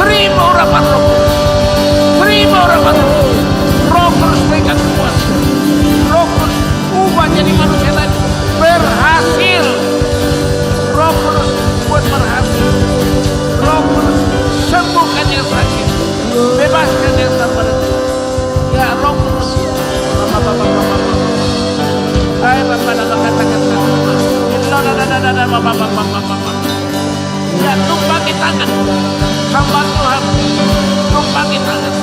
Terima urapan Roh Kudus. Terima urapan Roh Kudus. Roh Kudus berikan kuasa. Roh Kudus ubah jadi Ya, tumpangi tangan hamba Tuhan, tumpangi tangan.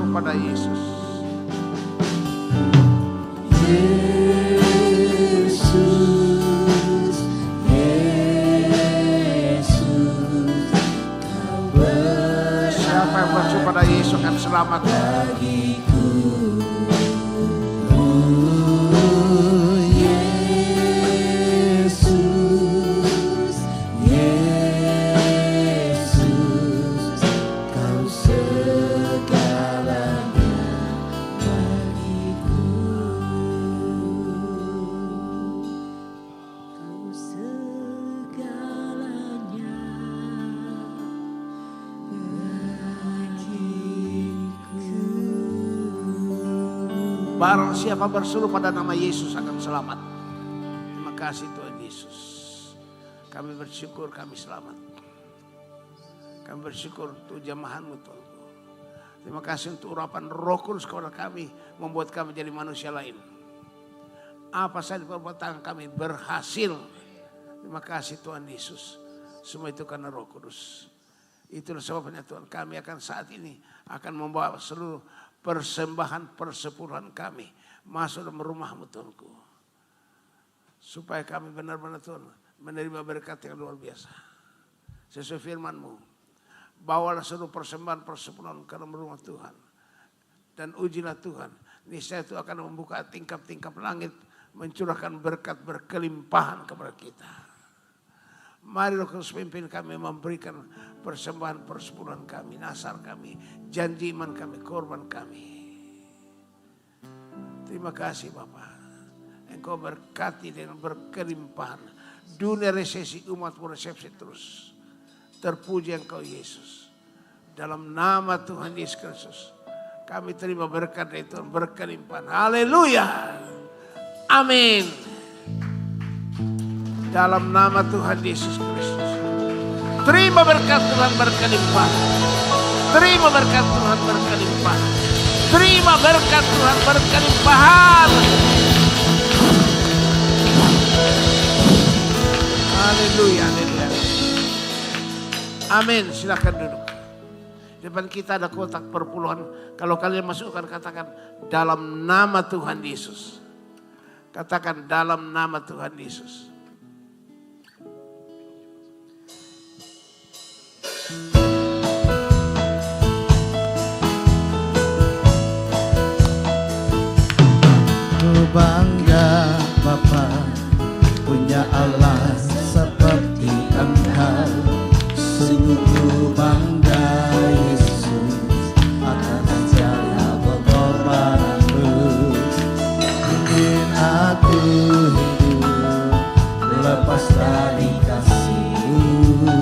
Pada Yesus. Siapa yang berseru pada Yesus akan selamat. Barang siapa berseru pada nama Yesus akan selamat. Terima kasih Tuhan Yesus. Kami bersyukur kami selamat. Kami bersyukur untuk jamahan-Mu Tuhan. Terima kasih untuk urapan Roh Kudus kepada kami, membuat kami jadi manusia lain. Apa saja perbuatan kami berhasil. Terima kasih Tuhan Yesus. Semua itu karena Roh Kudus. Itulah sebabnya Tuhan, kami akan saat ini akan membawa seluruh persembahan persepuluhan kami masuk dalam rumah-Mu Tuhanku. Supaya kami benar-benar Tuhan menerima berkat yang luar biasa. Sesuai firman-Mu, bawalah seluruh persembahan persepuluhan ke dalam rumah Tuhan. Dan ujilah Tuhan, niscaya itu akan membuka tingkap-tingkap langit, mencurahkan berkat berkelimpahan kepada kita. Mari Roh Kudus pimpin kami memberikan persembahan persepuluhan kami, nasar kami, janji iman kami, korban kami. Terima kasih Bapa. Engkau berkati dengan berkelimpahan. Dunia resesi, umat-Mu resepsi terus. Terpuji Engkau Yesus. Dalam nama Tuhan Yesus Kristus, kami terima berkat dari Tuhan berkelimpahan. Haleluya. Amin. Dalam nama Tuhan Yesus Kristus. Terima berkat Tuhan berkelimpahan. Terima berkat Tuhan berkelimpahan. Terima berkat Tuhan berkelimpahan. Haleluya, haleluya. Amin, silakan duduk. Depan kita ada kotak perpuluhan. Kalau kalian masukkan, katakan dalam nama Tuhan Yesus. Katakan dalam nama Tuhan Yesus. Ku bangga Bapa punya Allah seperti Engkau. Sungguh ku bangga Yesus atas jaya pengorbananmu. Ingin aku hidup lepas dari kasih-Mu.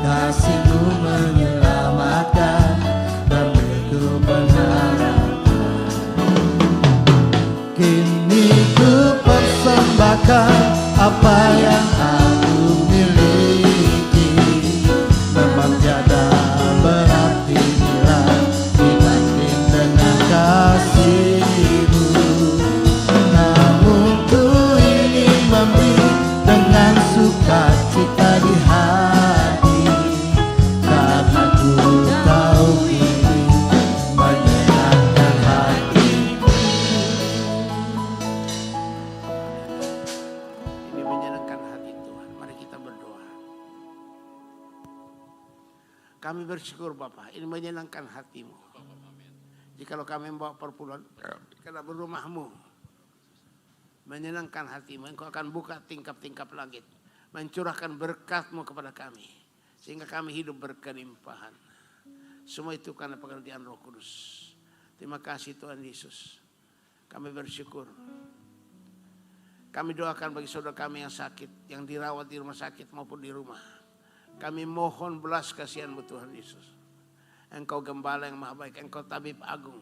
Kasih-Mu menyelamatkan dan beriku pengharapan. Kini ku persembahkan apa yang aku miliki. Memang tiada berarti nilai dibanding dengan kasih-Mu. Namun ku ingin memberi dengan sukacita di hati, karena ku tahu ini menyenangkan hati-Mu. Ini menyenangkan hati Tuhan. Mari kita berdoa. Kami bersyukur Bapa, ini menyenangkan hati-Mu. Jikalau kami membawa perpuluhan ke dalam rumah-Mu, menyenangkan hati-Mu, Engkau akan buka tingkap-tingkap langit, mencurahkan berkat-Mu kepada kami, sehingga kami hidup berkelimpahan. Semua itu karena pekerjaan Roh Kudus. Terima kasih Tuhan Yesus. Kami bersyukur. Kami doakan bagi saudara kami yang sakit, yang dirawat di rumah sakit maupun di rumah. Kami mohon belas kasihan-Mu Tuhan Yesus. Engkau gembala yang maha baik, Engkau tabib agung,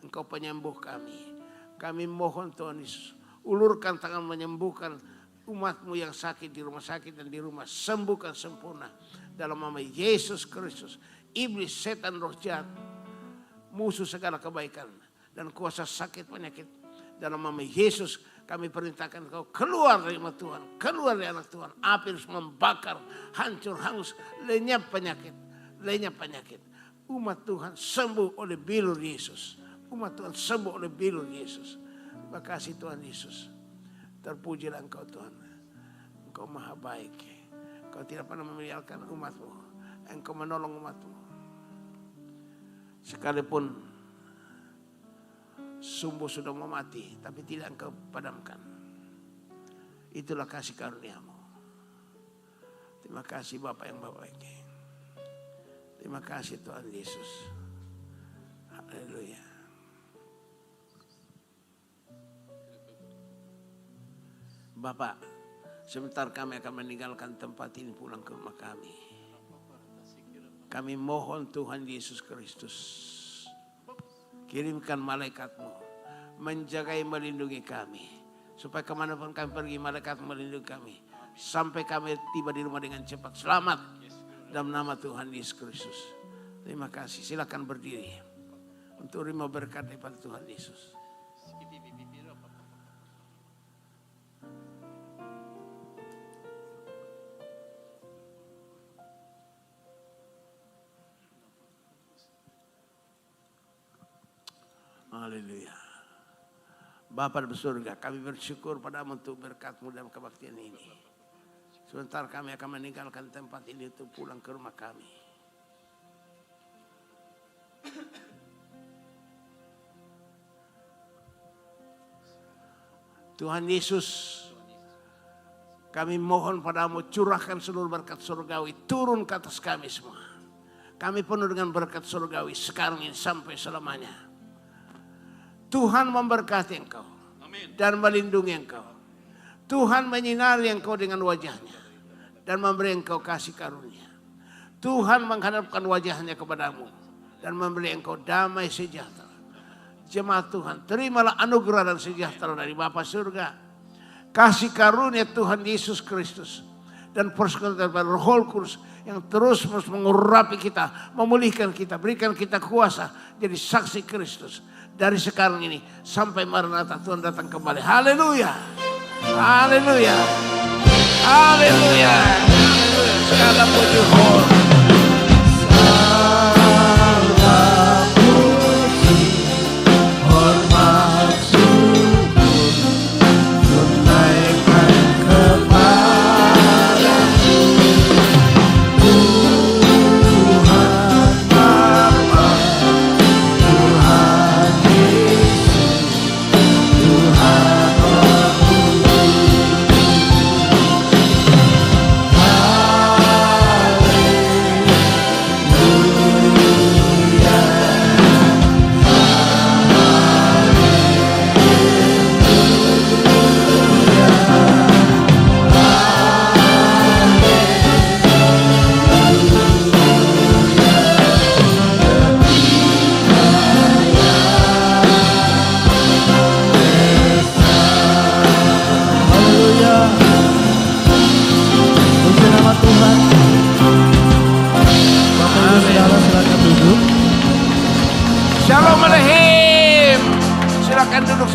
Engkau penyembuh kami. Kami mohon Tuhan Yesus, ulurkan tangan menyembuhkan umat-Mu yang sakit di rumah sakit dan di rumah. Sembuhkan sempurna dalam nama Yesus Kristus. Iblis, setan, roh jahat, musuh segala kebaikan dan kuasa sakit penyakit, dalam nama Yesus kami perintahkan Engkau keluar dari umat Tuhan, keluar dari anak Tuhan. Api harus membakar, hancur, hangus, lenyap penyakit, lenyap penyakit. Umat Tuhan sembuh oleh bilur Yesus. Umat Tuhan sembuh oleh bilur Yesus. Terima kasih Tuhan Yesus. Terpujilah Engkau Tuhan. Engkau maha baik. Engkau tidak pernah membiarkan umat-Mu. Engkau menolong umat-Mu. Sekalipun sumbu sudah mau mati, tapi tidak Engkau padamkan. Itulah kasih karunia-Mu. Terima kasih Bapa yang baik. Terima kasih Tuhan Yesus. Haleluya. Bapak, sebentar kami akan meninggalkan tempat ini pulang ke rumah kami. Kami mohon Tuhan Yesus Kristus, kirimkan malaikat-Mu, menjagai melindungi kami. Supaya kemanapun kami pergi, malaikat melindungi kami. Sampai kami tiba di rumah dengan cepat. Selamat dalam nama Tuhan Yesus Kristus. Terima kasih. Silakan berdiri untuk terima berkat daripada Tuhan Yesus. Haleluya. Bapa di surga, kami bersyukur padamu untuk berkat-Mu dalam kebaktian ini. Sebentar kami akan meninggalkan tempat ini untuk pulang ke rumah kami. Tuhan Yesus, kami mohon padamu, curahkan seluruh berkat surgawi turun ke atas kami semua. Kami penuh dengan berkat surgawi sekarang ini sampai selamanya. Tuhan memberkati engkau dan melindungi engkau. Tuhan menyinari engkau dengan wajahnya dan memberi engkau kasih karunia. Tuhan menghadapkan wajahnya kepadamu dan memberi engkau damai sejahtera. Jemaat Tuhan, terimalah anugerah dan sejahtera dari Bapa surga. Kasih karunia Tuhan Yesus Kristus dan persekutuan daripada Roh Kudus yang terus mengurapi kita, memulihkan kita, berikan kita kuasa jadi saksi Kristus. Dari sekarang ini sampai Maranatha Tuhan datang kembali. Haleluya. Haleluya. Haleluya. Segala puji hormat.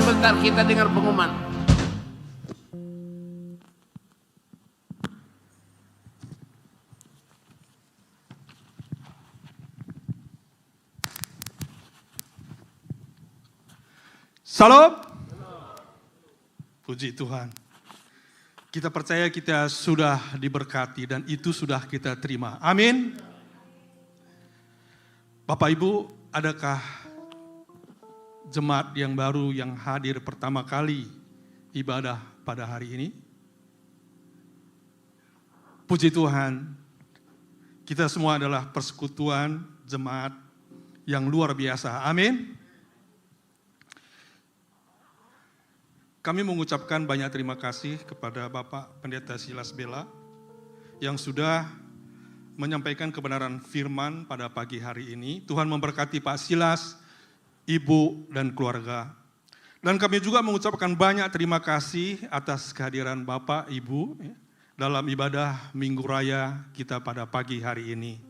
sebentar kita dengar pengumuman. Salam. Puji Tuhan. Kita percaya kita sudah diberkati dan itu sudah kita terima. Amin. Bapak Ibu, adakah jemaat yang baru yang hadir pertama kali ibadah pada hari ini? Puji Tuhan, kita semua adalah persekutuan jemaat yang luar biasa. Amin. Kami mengucapkan banyak terima kasih kepada Bapak Pendeta Silas Bella yang sudah menyampaikan kebenaran firman pada pagi hari ini. Tuhan memberkati Pak Silas, Ibu, dan keluarga. Dan kami juga mengucapkan banyak terima kasih atas kehadiran Bapak, Ibu dalam ibadah Minggu Raya kita pada pagi hari ini.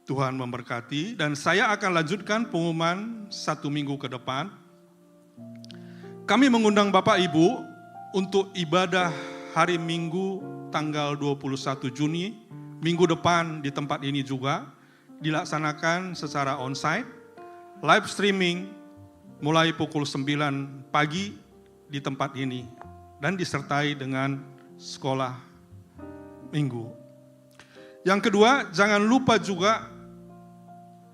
Tuhan memberkati dan saya akan lanjutkan pengumuman 1 minggu ke depan. Kami mengundang Bapak Ibu untuk ibadah hari Minggu tanggal 21 Juni, minggu depan di tempat ini juga dilaksanakan secara onsite, live streaming mulai pukul 9 pagi di tempat ini dan disertai dengan sekolah minggu. Yang kedua, jangan lupa juga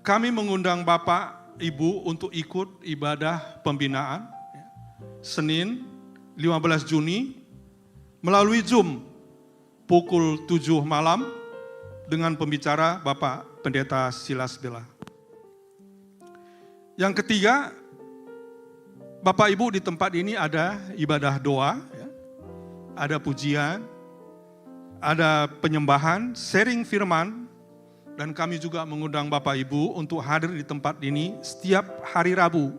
kami mengundang Bapak Ibu untuk ikut ibadah pembinaan Senin 15 Juni melalui Zoom pukul 7 malam dengan pembicara Bapak Pendeta Silas Bella. Yang ketiga, Bapak Ibu di tempat ini ada ibadah doa, ada pujian, ada penyembahan, sharing firman, dan kami juga mengundang Bapak Ibu untuk hadir di tempat ini setiap hari Rabu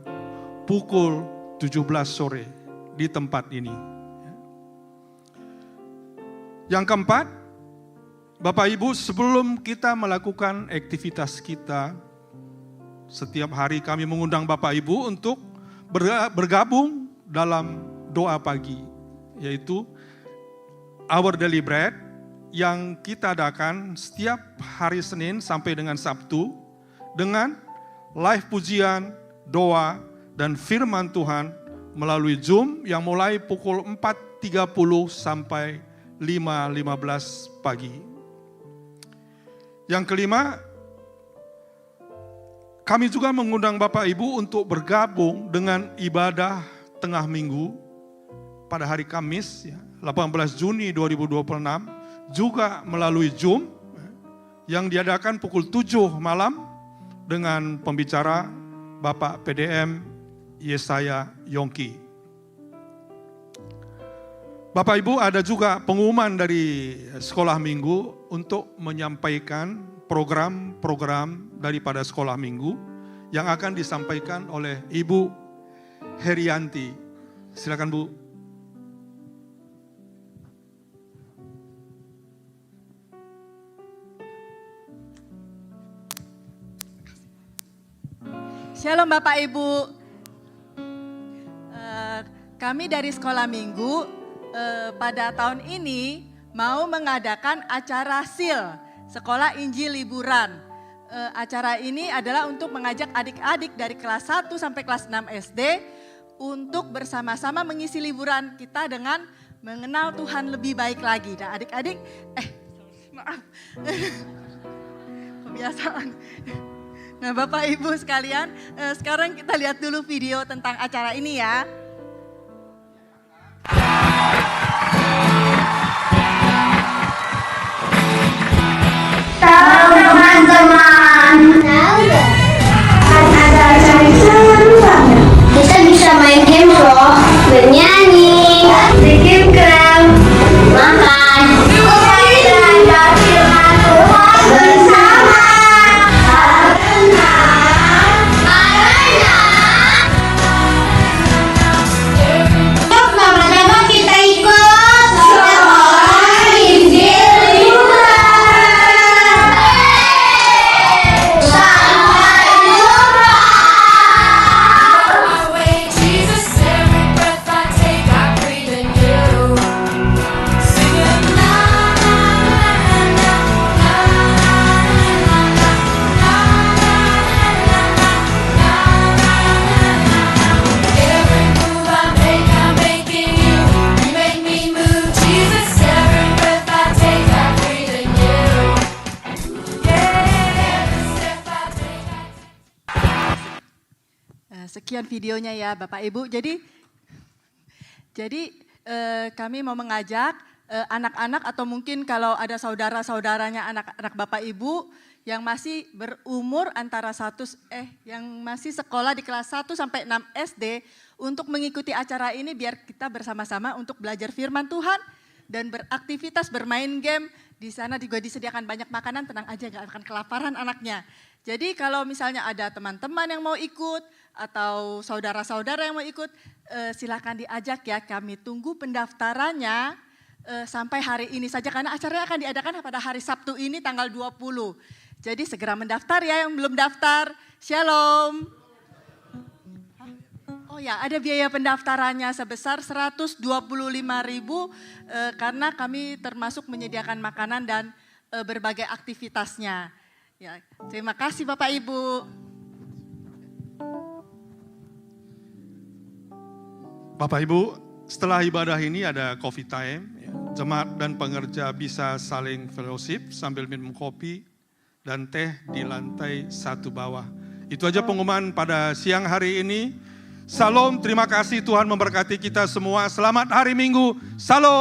pukul 17 sore di tempat ini. Yang keempat, Bapak Ibu, sebelum kita melakukan aktivitas kita, setiap hari kami mengundang Bapak Ibu untuk bergabung dalam doa pagi, yaitu Our Daily Bread yang kita adakan setiap hari Senin sampai dengan Sabtu dengan live pujian, doa, dan firman Tuhan melalui Zoom yang mulai pukul 4.30 sampai 5.15 pagi. Yang kelima, kami juga mengundang Bapak Ibu untuk bergabung dengan ibadah tengah minggu pada hari Kamis 18 Juni 2026 juga melalui Zoom yang diadakan pukul 7 malam dengan pembicara Bapak PDM Yesaya Yongki. Bapak Ibu, ada juga pengumuman dari sekolah minggu untuk menyampaikan program-program daripada sekolah minggu yang akan disampaikan oleh Ibu Herianti. Silakan Bu. Shalom Bapak Ibu. Kami dari Sekolah Minggu pada tahun ini mau mengadakan acara SIL, Sekolah Injil Liburan. Acara ini adalah untuk mengajak adik-adik dari kelas 1 sampai kelas 6 SD untuk bersama-sama mengisi liburan kita dengan mengenal Tuhan lebih baik lagi. Nah adik-adik, maaf, kebiasaan. Nah Bapak Ibu sekalian, sekarang kita lihat dulu video tentang acara ini ya. Halo teman-teman, ada acara seru banget. Kita bisa main game loh, bernyanyi, bikin kram, makan, dan firman Tuhan bersama. Karena sekian videonya ya Bapak Ibu. Jadi kami mau mengajak anak-anak atau mungkin kalau ada saudara-saudaranya anak-anak Bapak Ibu yang masih berumur antara yang masih sekolah di kelas 1 sampai 6 SD untuk mengikuti acara ini biar kita bersama-sama untuk belajar firman Tuhan dan beraktivitas bermain game. Di sana juga disediakan banyak makanan, tenang aja gak akan kelaparan anaknya. Jadi kalau misalnya ada teman-teman yang mau ikut atau saudara-saudara yang mau ikut, silakan diajak ya. Kami tunggu pendaftarannya sampai hari ini saja karena acaranya akan diadakan pada hari Sabtu ini tanggal 20. Jadi segera mendaftar ya yang belum daftar. Shalom. Oh ya, ada biaya pendaftarannya sebesar 125.000 karena kami termasuk menyediakan makanan dan berbagai aktivitasnya. Ya, terima kasih Bapak Ibu. Bapak Ibu, setelah ibadah ini ada coffee time. Jemaat dan pengerja bisa saling fellowship sambil minum kopi dan teh di lantai 1 bawah. Itu aja pengumuman pada siang hari ini. Salam, terima kasih Tuhan memberkati kita semua. Selamat hari Minggu. Salam.